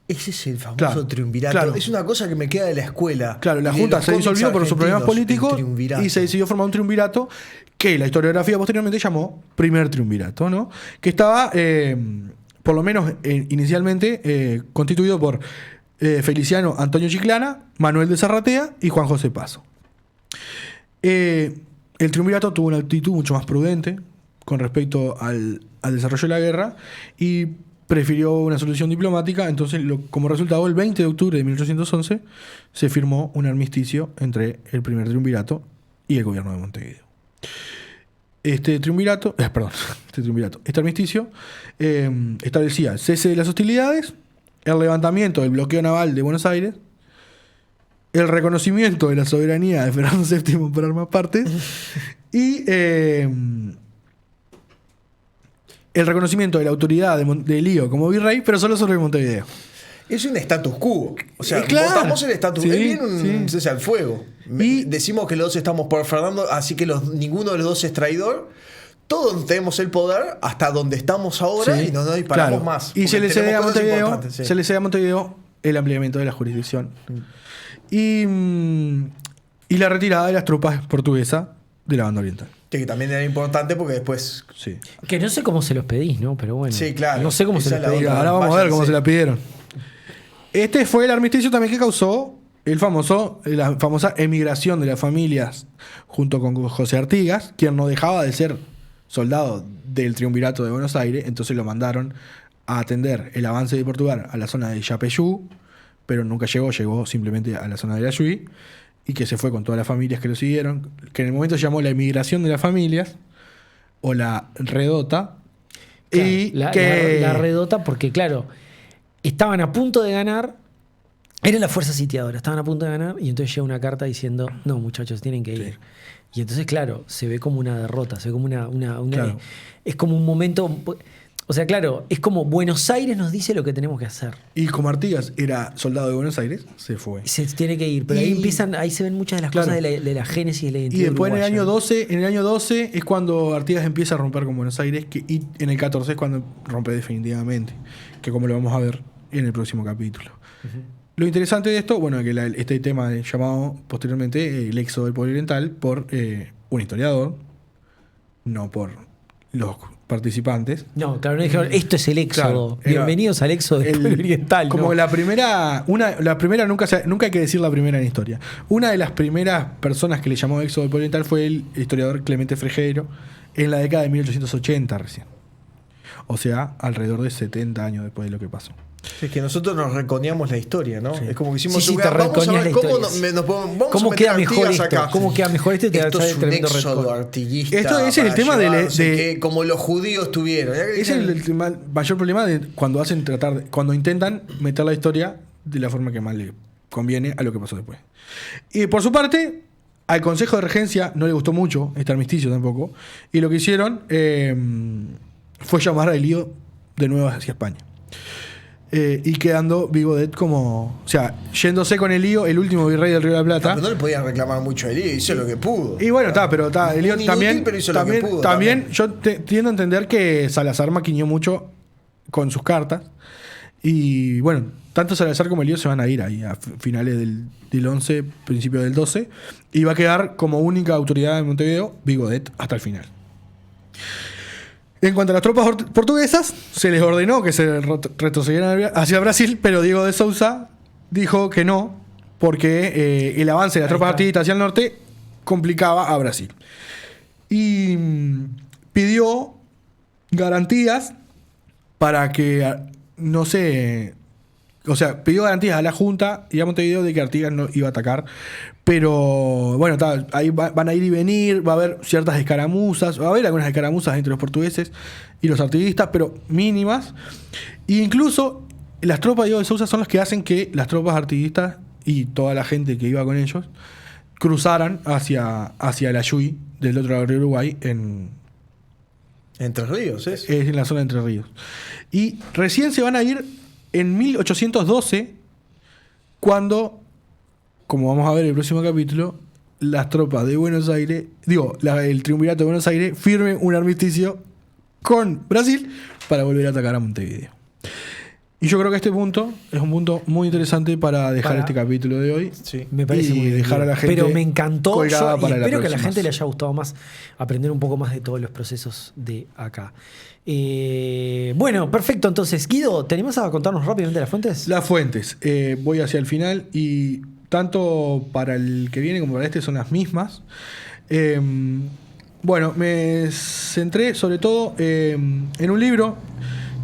Ese es el famoso triunvirato. Claro. Es una cosa que me queda de la escuela. Claro, la Junta se disolvió por sus problemas políticos y se decidió formar un triunvirato que la historiografía posteriormente llamó Primer Triunvirato, ¿no? Que estaba, por lo menos inicialmente, constituido por Feliciano Antonio Chiclana, Manuel de Zarratea y Juan José Paso. El triunvirato tuvo una actitud mucho más prudente con respecto al desarrollo de la guerra y prefirió una solución diplomática. Entonces, como resultado, el 20 de octubre de 1811 se firmó un armisticio entre el primer triunvirato y el gobierno de Montevideo. Este armisticio establecía el cese de las hostilidades, el levantamiento del bloqueo naval de Buenos Aires, el reconocimiento de la soberanía de Fernando VII por ambas partes y el reconocimiento de la autoridad de Lío como virrey, pero solo sobre Montevideo. Es un status quo. O sea, claro. votamos el status quo. Sí, Es bien un cese al fuego. Decimos que los dos estamos por Fernando, así que ninguno de los dos es traidor. Todos tenemos el poder hasta donde estamos ahora y no nos disparamos más. Y se le cede a Montevideo el ampliamiento de la jurisdicción. Y la retirada de las tropas portuguesas de la banda oriental. Que también era importante porque después... Sí. Que no sé cómo se los pedís, ¿no? Pero bueno. Sí, claro. No sé cómo se los pedís. Ahora vamos a ver cómo se la pidieron. Este fue el armisticio también que causó la famosa emigración de las familias junto con José Artigas, quien no dejaba de ser soldado del triunvirato de Buenos Aires, entonces lo mandaron a atender el avance de Portugal a la zona de Yapeyú, pero nunca llegó simplemente a la zona de la Yui, y que se fue con todas las familias que lo siguieron, que en el momento se llamó la emigración de las familias, o la redota. Claro, y la redota, porque claro, estaban a punto de ganar, era la fuerza sitiadora, estaban a punto de ganar, y entonces llega una carta diciendo, no muchachos, tienen que ir. Y entonces, claro, se ve como una derrota, se ve como Claro. es como un momento... O sea, claro, es como Buenos Aires nos dice lo que tenemos que hacer. Y como Artigas era soldado de Buenos Aires, se fue. Se tiene que ir, pero ahí se ven muchas de las Claro. cosas de la génesis de la identidad. Y después uruguaya. en el año 12 es cuando Artigas empieza a romper con Buenos Aires, y en el 14 es cuando rompe definitivamente, que como lo vamos a ver en el próximo capítulo. Lo interesante de esto, bueno, que este tema llamado posteriormente el éxodo del pueblo oriental por un historiador, no por los participantes. No, claro, no dijeron, esto es el éxodo. Claro, bienvenidos al éxodo del pueblo oriental. Como no. la primera nunca hay que decir la primera en historia. Una de las primeras personas que le llamó éxodo del pueblo oriental fue el historiador Clemente Frejero en la década de 1880 recién. O sea, alrededor de 70 años después de lo que pasó. Es que nosotros nos reconeamos la historia, ¿no? Sí. Es como que hicimos Sí, un te lugar, vamos a recoñas ver la cómo historia, vamos ¿Cómo a meter queda mejor Artigas esto? acá. ¿Cómo queda mejor esto? Y te Esto sale es un tremendo éxodo recuerdo. artiguista. Ese es el para tema llevar no sé qué, como los judíos tuvieron. Ese es el mayor problema de cuando intentan meter la historia de la forma que más le conviene a lo que pasó después. Y por su parte, al Consejo de Regencia no le gustó mucho este armisticio tampoco, y lo que hicieron fue llamar a Elío de nuevo hacia España. Y quedando Vigodet como... O sea, yéndose con Elío, el último virrey del Río de la Plata. Pero no le podían reclamar mucho a Elío, hizo lo que pudo. Y bueno, Elío Inútil, también... pero hizo lo que pudo, también yo tiendo a entender que Salazar maquineó mucho con sus cartas. Y bueno, tanto Salazar como Elío se van a ir ahí a finales del 11, principio del 12. Y va a quedar como única autoridad de Montevideo Vigodet hasta el final. En cuanto a las tropas portuguesas, se les ordenó que se retrocedieran hacia Brasil, pero Diego de Sousa dijo que no, porque el avance de las tropas artiguistas hacia el norte complicaba a Brasil. Y pidió garantías para que, no sé, o sea, pidió garantías a la Junta y a Montevideo de que Artigas no iba a atacar. Pero bueno, ahí van a ir y venir, va a haber ciertas escaramuzas, va a haber algunas escaramuzas entre los portugueses y los artiguistas, pero mínimas. E incluso las tropas de Diego de Sousa son las que hacen que las tropas artiguistas y toda la gente que iba con ellos cruzaran hacia el Ayuy, del otro lado del río Uruguay, Entre Ríos, es en la zona de Entre Ríos. Y recién se van a ir en 1812, cuando, como vamos a ver en el próximo capítulo, las tropas de Buenos Aires, el triunvirato de Buenos Aires, firmen un armisticio con Brasil para volver a atacar a Montevideo. Y yo creo que este punto es un punto muy interesante para dejar este capítulo de hoy. Sí. Me parece muy dejar a la gente. Pero me encantó. Yo, y espero que a la gente le próxima. haya gustado más aprender un poco más de todos los procesos de acá. Bueno, perfecto. Entonces, Guido, ¿te animás a contarnos rápidamente las fuentes? Las fuentes. Voy hacia el final y tanto para el que viene como para este son las mismas. Bueno, me centré sobre todo en un libro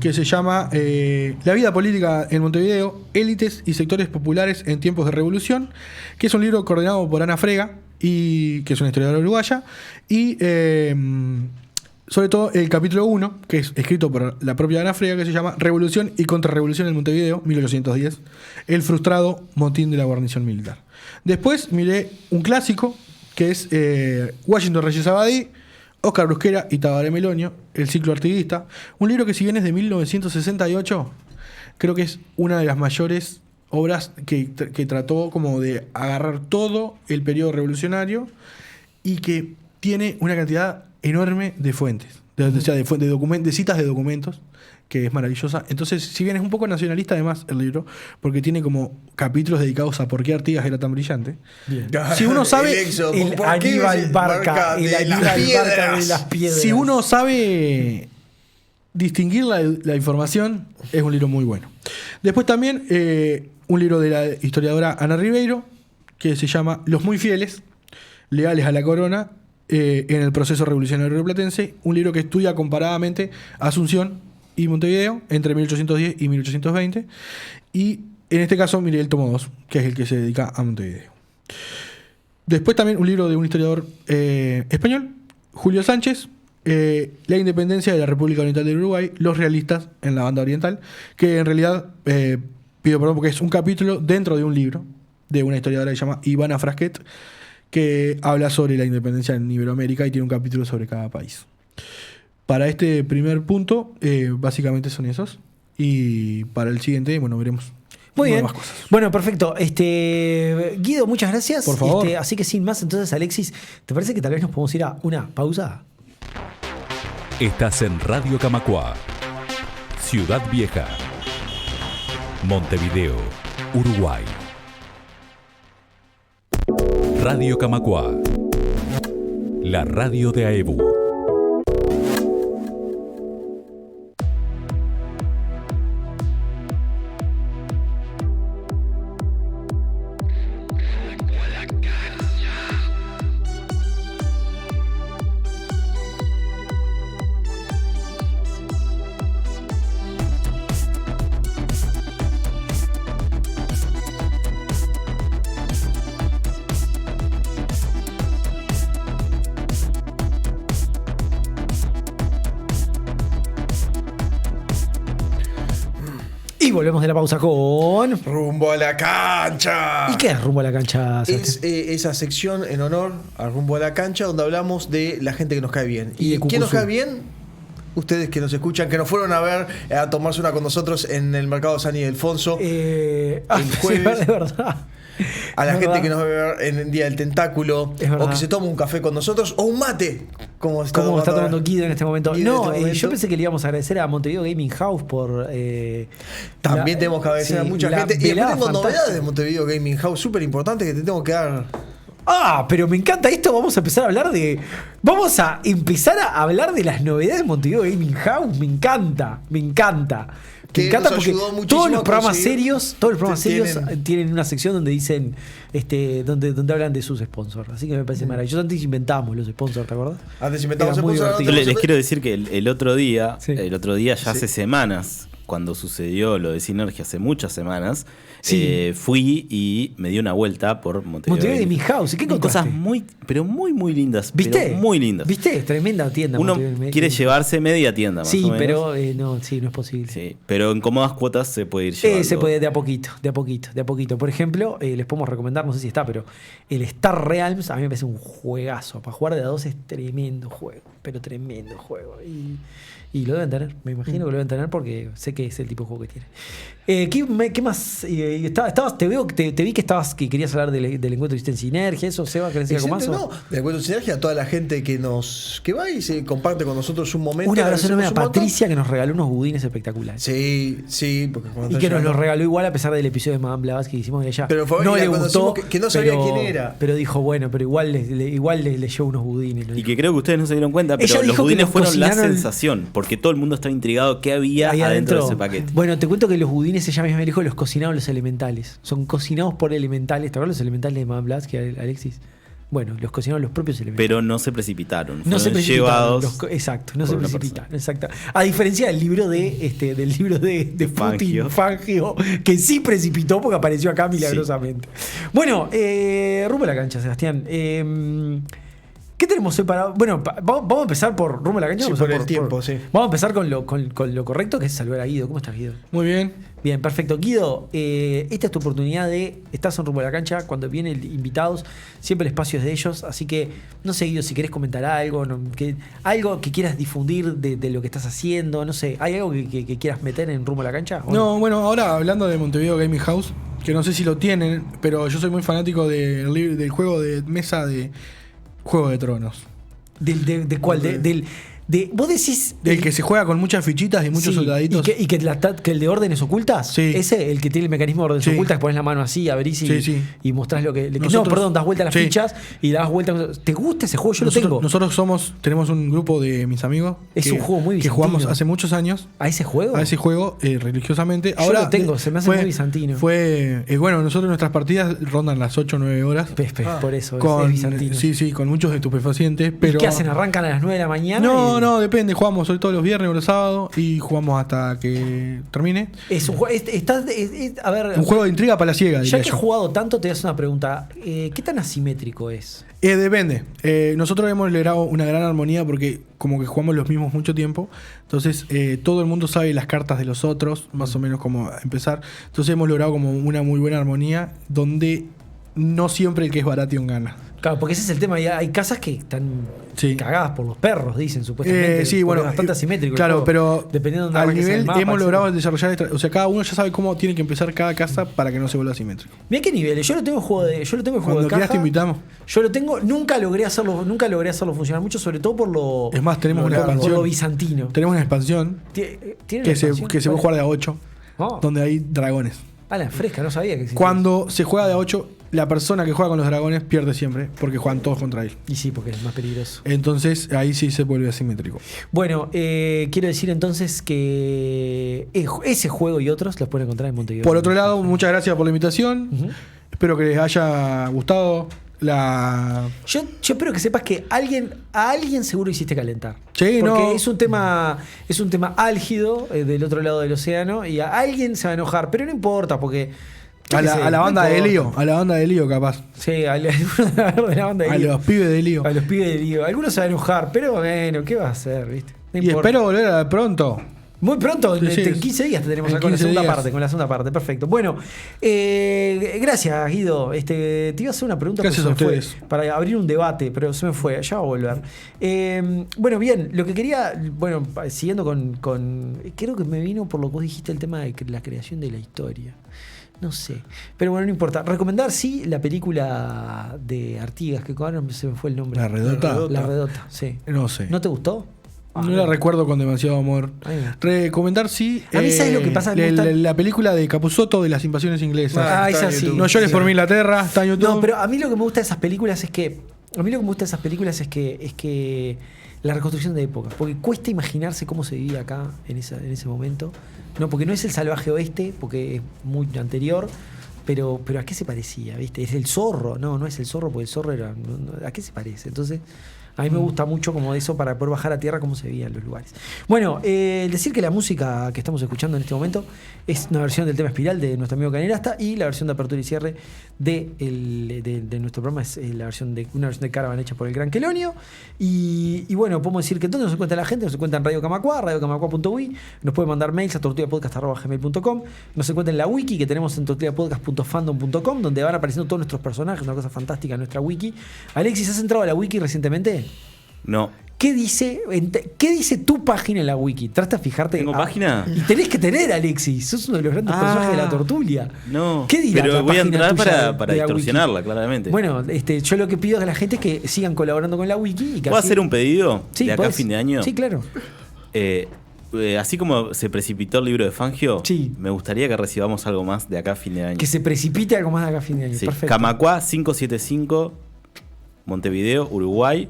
que se llama La vida política en Montevideo, élites y sectores populares en tiempos de revolución, que es un libro coordinado por Ana Frega, que es una historiadora uruguaya, y sobre todo el capítulo 1, que es escrito por la propia Ana Frega, que se llama Revolución y Contrarrevolución en Montevideo, 1810, el frustrado motín de la guarnición militar. Después miré un clásico, que es Washington Reyes Abadí, Óscar Brusquera y Tabaré Melonio, El ciclo artiguista. Un libro que, si bien es de 1968, creo que es una de las mayores obras que trató como de agarrar todo el periodo revolucionario y que tiene una cantidad enorme de fuentes, de citas de documentos, que es maravillosa. Entonces, si bien es un poco nacionalista además el libro, porque tiene como capítulos dedicados a por qué Artigas era tan brillante. Bien. Si uno sabe El Aníbal Barca de las piedras. Si uno sabe distinguir la información, es un libro muy bueno. Después también un libro de la historiadora Ana Ribeiro, que se llama Los muy fieles, leales a la corona, en el proceso revolucionario rioplatense. Un libro que estudia comparadamente Asunción y Montevideo entre 1810 y 1820. Y en este caso miré el tomo 2, que es el que se dedica a Montevideo. Después también un libro de un historiador español, Julio Sánchez, La independencia de la República Oriental del Uruguay, los realistas en la banda oriental, que en realidad, pido perdón porque es un capítulo dentro de un libro de una historiadora que se llama Ivana Frasquet, que habla sobre la independencia en Iberoamérica y tiene un capítulo sobre cada país. Para este primer punto, básicamente son esos. Y para el siguiente, bueno, veremos. Muy bien. Más cosas. Bueno, perfecto. Guido, muchas gracias. Por favor. Así que sin más, entonces, Alexis, ¿te parece que tal vez nos podemos ir a una pausa? Estás en Radio Camacuá, Ciudad Vieja, Montevideo, Uruguay. Radio Camacuá, la radio de AEBU. Y volvemos de la pausa con... Rumbo a la cancha. ¿Y qué es Rumbo a la Cancha, Es esa sección en honor al Rumbo a la Cancha donde hablamos de la gente que nos cae bien. Y de quién nos Cucuzú. cae bien? Ustedes que nos escuchan, que nos fueron a ver, a tomarse una con nosotros en el Mercado San Ildefonso. el jueves. Sí, de verdad. A la Es gente verdad. que nos ve ver en el Día del Tentáculo, Es verdad. o que se toma un café con nosotros, o un mate, como está ¿Cómo está tomando tomando Guido en este momento? Guido en No, este momento. yo pensé que le íbamos a agradecer a Montevideo Gaming House por... También tenemos que agradecer a mucha gente. Y después velada tengo fantástica. novedades de Montevideo Gaming House súper importantes que te tengo que dar Pero me encanta esto. Vamos a empezar a hablar de. Vamos a empezar a hablar de las novedades de Montevideo Gaming House. Me encanta. Me encanta. Que Me encanta nos porque ayudó muchísimo todos los a programas conseguir- serios tienen una sección donde dicen, donde hablan de sus sponsors. Así que me parece maravilloso. Antes inventamos los sponsors, ¿te acuerdas? Antes inventamos Era muy sponsor, divertido. Yo les quiero decir que el otro día, Sí. ya hace semanas, cuando sucedió lo de Synergy, hace muchas semanas, Sí. fui y me di una vuelta por Montevideo. Montevideo Gaming House. ¿Y qué Y encontraste? cosas muy lindas. ¿Viste? Pero muy lindas. ¿Viste? Tremenda tienda. Uno Montevideo Gaming quiere House. llevarse media tienda, más o Sí, menos. pero no es posible. Sí, pero en cómodas cuotas se puede ir llevando. Se puede de a poquito. Por ejemplo, les podemos recomendar, no sé si está, pero el Star Realms a mí me parece un juegazo. Para jugar de a dos es tremendo juego, pero tremendo juego. Y lo deben tener, me imagino que lo deben tener porque sé que es el tipo de juego que tiene. ¿Qué más? Te vi que querías hablar del encuentro que hiciste en Sinergia, eso, Seba, ¿querés decir algo más? No, de acuerdo, Sinergia, a toda la gente que va y se comparte con nosotros un momento. Un abrazo enorme a agradecemos un montón. Patricia que nos regaló unos budines espectaculares. Sí, porque cuando Y está que nos llegando- lo regaló igual a pesar del episodio de Madame Blavatsky que hicimos de ella. Pero fue- no y le la gustó, conocimos que no sabía quién era. Pero dijo, bueno, pero igual le leyó unos budines. ¿no? Y que creo que ustedes no se dieron cuenta, Ella pero los dijo que budines los fueron la cocinaron- sensación, porque todo el mundo estaba intrigado qué había Ahí adentro de ese paquete. Bueno, te cuento que los budines ella misma me dijo los cocinaron los elementales. Son cocinados por elementales. ¿Te acuerdas los elementales de Madame Blavatsky, Alexis? Bueno, los cocinaron los propios elementales. Pero no se precipitaron. No Fueron se precipitaron. llevados. Exacto, no se por una precipitaron. Exacto. A diferencia del libro de Fangio. Putin, Fangio, que sí precipitó porque apareció acá milagrosamente. Bueno, rumbo a la cancha, Sebastián. ¿Qué tenemos hoy para.? Bueno, vamos a empezar por rumbo a la cancha. Sí, Vamos a por empezar el tiempo, sí. Vamos a empezar con lo correcto, que es saludar a Guido. ¿Cómo estás, Guido? Muy bien. Bien, perfecto. Guido, esta es tu oportunidad estás en rumbo a la cancha, cuando vienen invitados, siempre el espacio es de ellos, así que no sé, Guido, si querés comentar algo, algo que quieras difundir de lo que estás haciendo, no sé, ¿hay algo que quieras meter en rumbo a la cancha? ¿O No, bueno, ahora hablando de Montevideo Gaming House, que no sé si lo tienen, pero yo soy muy fanático del juego de mesa de Juego de Tronos. ¿De cuál? Vos decís. Del que se juega con muchas fichitas y muchos sí, soldaditos. Y que el de órdenes ocultas. Sí. Ese, el que tiene el mecanismo de órdenes Sí. ocultas, que pones la mano así, abrís y mostrás lo que. Nosotros- das vueltas las sí. fichas y das vueltas. ¿Te gusta ese juego? Yo lo tengo. Nosotros tenemos un grupo de mis amigos. Es un juego muy que bizantino. jugamos hace muchos años ¿A ese juego? a ese juego religiosamente. Yo lo tengo, se me hace muy bizantino. Bueno, nosotros nuestras partidas rondan las 8 o 9 horas. Por eso, Con, es bizantino. sí, con muchos estupefacientes. Pero, ¿Y qué hacen? ¿Arrancan a las 9 de la mañana? No, depende. Jugamos sobre todo los viernes o los sábados y jugamos hasta que termine. Es un juego. A ver. Un juego de intriga para la ciega, Ya diría que he yo. jugado tanto, te voy a hacer una pregunta. ¿Qué tan asimétrico es? Depende. Nosotros hemos logrado una gran armonía porque como que jugamos los mismos mucho tiempo. Entonces todo el mundo sabe las cartas de los otros, más o menos como empezar. Entonces hemos logrado como una muy buena armonía donde no siempre el que es Baratheon gana. Claro, porque ese es el tema. Hay casas que están Sí. cagadas por los perros, dicen supuestamente. Sí, porque bueno, es bastante asimétrico. el claro, juego, pero dependiendo de dónde al arranques en el nivel mapa, hemos etcétera. logrado desarrollar, o sea, cada uno ya sabe cómo tiene que empezar cada casa para que no se vuelva asimétrico. Mirá qué niveles. Yo lo tengo en juego de Cuando de quieras caja. te invitamos. Yo lo tengo. Nunca logré hacerlo funcionar mucho, sobre todo por lo. Es más, tenemos una por expansión. lo bizantino. Tenemos una expansión ¿Tiene que una se expansión? puede jugar de a 8, Oh. donde hay dragones. Ah, la fresca, no sabía que existía. Cuando se juega de a 8, la persona que juega con los dragones pierde siempre, porque juegan todos contra él. Y sí, porque es más peligroso. Entonces ahí sí se vuelve asimétrico. Bueno, quiero decir entonces que ese juego y otros los pueden encontrar en Montevideo. Por otro lado, muchas gracias por la invitación. Ujú. Espero que les haya gustado la... Yo espero que sepas que a alguien seguro hiciste calentar. Sí, porque no. es un tema álgido del otro lado del océano y a alguien se va a enojar, pero no importa porque A la no banda de importa. Lío, a la banda de Lío capaz. Sí, a la banda de A Lío. los pibes de Lío. A los pibes de Lío. Algunos se van a enojar, pero bueno, ¿qué va a hacer, viste? No Y importa. espero volver a pronto. Muy pronto, Sí, sí. en 15 días te tenemos En acá con la 15 segunda días. parte, perfecto. Bueno, gracias, Guido. Te iba a hacer una pregunta Gracias pero se a me ustedes. fue, para abrir un debate, pero se me fue, ya va a volver. Bueno, bien, lo que quería, siguiendo con creo que me vino por lo que vos dijiste el tema de la creación de la historia. No sé. Pero bueno, no importa. Recomendar, sí, la película de Artigas, que ahora se me fue el nombre. ¿La Redota? La Redota, sí. No sé. ¿No te gustó? No la recuerdo con demasiado amor. Ay, no. Recomendar, sí. A mí, ¿sabes lo que pasa? Me gusta- La película de Capusotto de las invasiones inglesas. Ah, está esa en sí. YouTube. No llores por mi Inglaterra, está en YouTube. No, pero a mí lo que me gusta de esas películas es que. A mí lo que me gusta de esas películas es que la reconstrucción de época. Porque cuesta imaginarse cómo se vivía acá en ese momento. No, porque no es el salvaje oeste, porque es muy anterior. Pero ¿a qué se parecía? ¿Viste? Es el zorro. No es el zorro, porque el zorro era. ¿A qué se parece? Entonces. A mí me gusta mucho como eso para poder bajar a tierra cómo se veían los lugares. Bueno, decir que la música que estamos escuchando en este momento es una versión del tema Espiral de nuestro amigo Canerasta y la versión de apertura y cierre de nuestro programa es una versión de Caravan hecha por el Gran Quelonio. Y bueno, podemos decir que ¿dónde nos encuentra la gente? Nos encuentra en Radio Camacua, radiocamacua.ui, nos puede mandar mails a tortillapodcast@gmail.com, nos encuentra en la wiki que tenemos en tortillapodcast.fandom.com, donde van apareciendo todos nuestros personajes, una cosa fantástica en nuestra wiki. Alexis, ¿has entrado a la wiki recientemente? No. ¿Qué dice tu página en la wiki? Trata de fijarte. ¿Tengo página? Y tenés que tener, Alexis. Sos uno de los grandes personajes de la tortulia. No. ¿Qué dirá Pero la voy a página entrar tuya para de la distorsionarla, wiki? claramente. Bueno, yo lo que pido a la gente es que sigan colaborando con la wiki. Y que ¿Puedo así- hacer un pedido Sí, de acá a podés. fin de año? Sí, claro. Así como se precipitó el libro de Fangio, Sí. me gustaría que recibamos algo más de acá a fin de año. Que se precipite algo más de acá a fin de año. Sí. Perfecto. Camacua 575, Montevideo, Uruguay.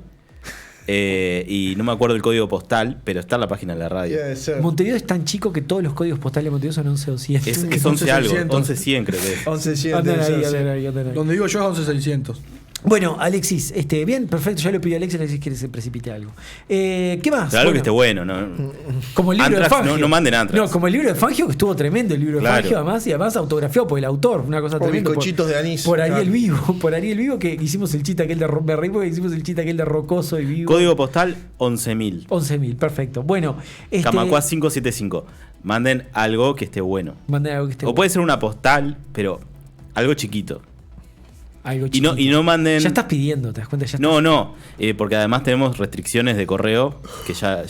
Y no me acuerdo el código postal, pero está en la página de la radio. Debe ser. Montevideo es tan chico que todos los códigos postales de Montevideo son 11.200. Es 11 algo, 11.600. 11.100 creo que es. 11.100 Andan debe ahí, ser, sí. andan ahí. Donde digo yo es 11.600. Bueno, Alexis, bien, perfecto. Ya le pidió a Alexis quiere que se precipite algo. ¿Qué más? Pero algo que Bueno, esté bueno, ¿no? como el libro Anthrax, de Fangio. no manden Anthrax. No, como el libro de Fangio, que estuvo tremendo el libro de Claro. Fangio, además, y además autografiado por el autor, una cosa O tremenda. bizcochitos de anís. Por Ariel Claro. Vivo, por Ariel Vivo, que hicimos el chiste aquel de me reí porque hicimos el chiste aquel de Rocoso y Vivo. Código postal 11.000. 11.000, perfecto. Bueno, Camacua 575. Manden algo que esté bueno. Mandé algo que esté O puede ser una postal, pero algo chiquito. algo Y no chiquito. manden. Ya estás pidiendo, ¿te das cuenta? Ya estás- No, porque además tenemos restricciones de correo que ya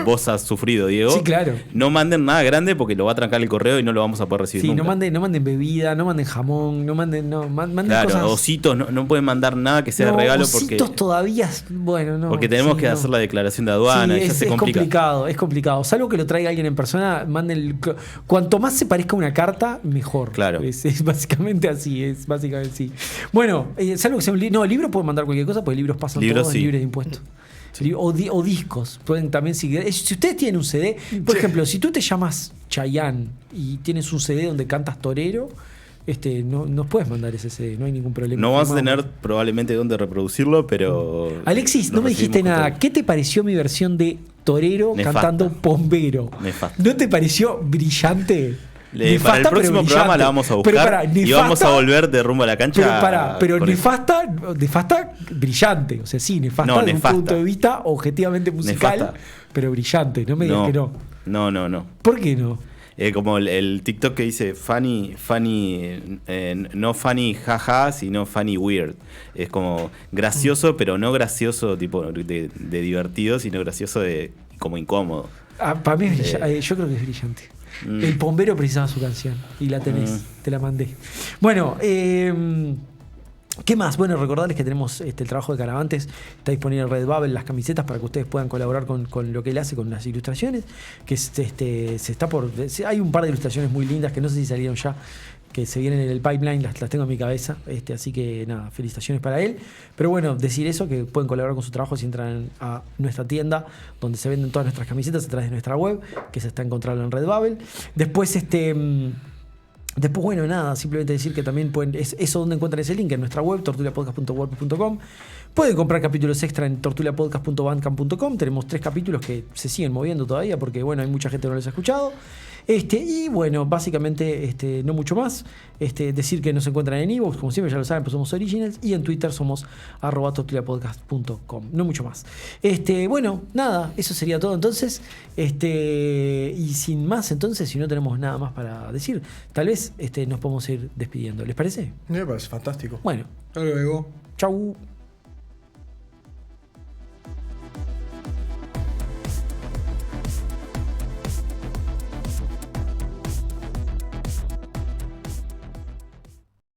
vos has sufrido, Diego. Sí, claro. No manden nada grande porque lo va a trancar el correo y no lo vamos a poder recibir Sí, nunca. no manden bebida, no manden jamón, manden Claro, cosas. ositos, no pueden mandar nada que sea No, de regalo ositos todavía, bueno, no. porque tenemos sí, que no. hacer la declaración de aduana Sí, y ya es se complica. complicado, es complicado. Salvo que lo traiga alguien en persona, cuanto más se parezca a una carta, mejor. Claro. Es básicamente así, Bueno, salvo que sea un libro. No, el libro pueden mandar cualquier cosa, porque libros pasan Libros todos sí. libres de impuestos. O discos. Pueden también seguir. Si ustedes tienen un CD, por ejemplo, si tú te llamas Chayanne y tienes un CD donde cantas torero, no nos puedes mandar ese CD, no hay ningún problema. No vas a Firmamos. tener probablemente dónde reproducirlo, pero. Alexis, no nos me dijiste recibimos con nada. todo. ¿Qué te pareció mi versión de torero Nefasta. cantando bombero? Nefasta. ¿No te pareció brillante? Para el Nefasta, próximo pero programa brillante. la vamos a Pero buscar pará, y vamos a nefasta, volver de rumbo a la cancha. pero con eso. nefasta brillante. O sea, sí, nefasta No, desde nefasta. un punto de vista objetivamente musical, Nefasta. pero brillante. No me digas que no. No. ¿Por qué no? Como el TikTok que dice funny, no funny jaja, sino funny weird. Es como gracioso, pero no gracioso tipo de divertido, sino gracioso de como incómodo. Para mí es brillante. Yo creo que es brillante. El bombero precisaba su canción y la tenés, te la mandé. Bueno, ¿qué más? Bueno, recordarles que tenemos el trabajo de Caravantes, está disponible en Redbubble, las camisetas para que ustedes puedan colaborar con lo que él hace, con las ilustraciones, que hay un par de ilustraciones muy lindas que no sé si salieron ya, que se vienen en el pipeline, las tengo en mi cabeza, así que nada, felicitaciones para él. Pero bueno, decir eso, que pueden colaborar con su trabajo si entran a nuestra tienda, donde se venden todas nuestras camisetas a través de nuestra web, que se está encontrando en Redbubble. Después, bueno, nada, simplemente decir que también pueden, eso donde encuentran ese link en nuestra web, tortuliapodcast.wordpress.com. Pueden comprar capítulos extra en tortuliapodcast.bandcamp.com. Tenemos 3 capítulos que se siguen moviendo todavía porque, bueno, hay mucha gente que no los ha escuchado. Y bueno, básicamente no mucho más. Decir que nos encuentran en iVoox, como siempre ya lo saben, pues somos Originals, y en Twitter somos @tortuliapodcast.com. No mucho más. Bueno, nada, eso sería todo entonces. Y sin más, entonces, si no tenemos nada más para decir, tal vez nos podemos ir despidiendo. ¿Les parece? Me parece fantástico. Bueno, Hasta luego. chau.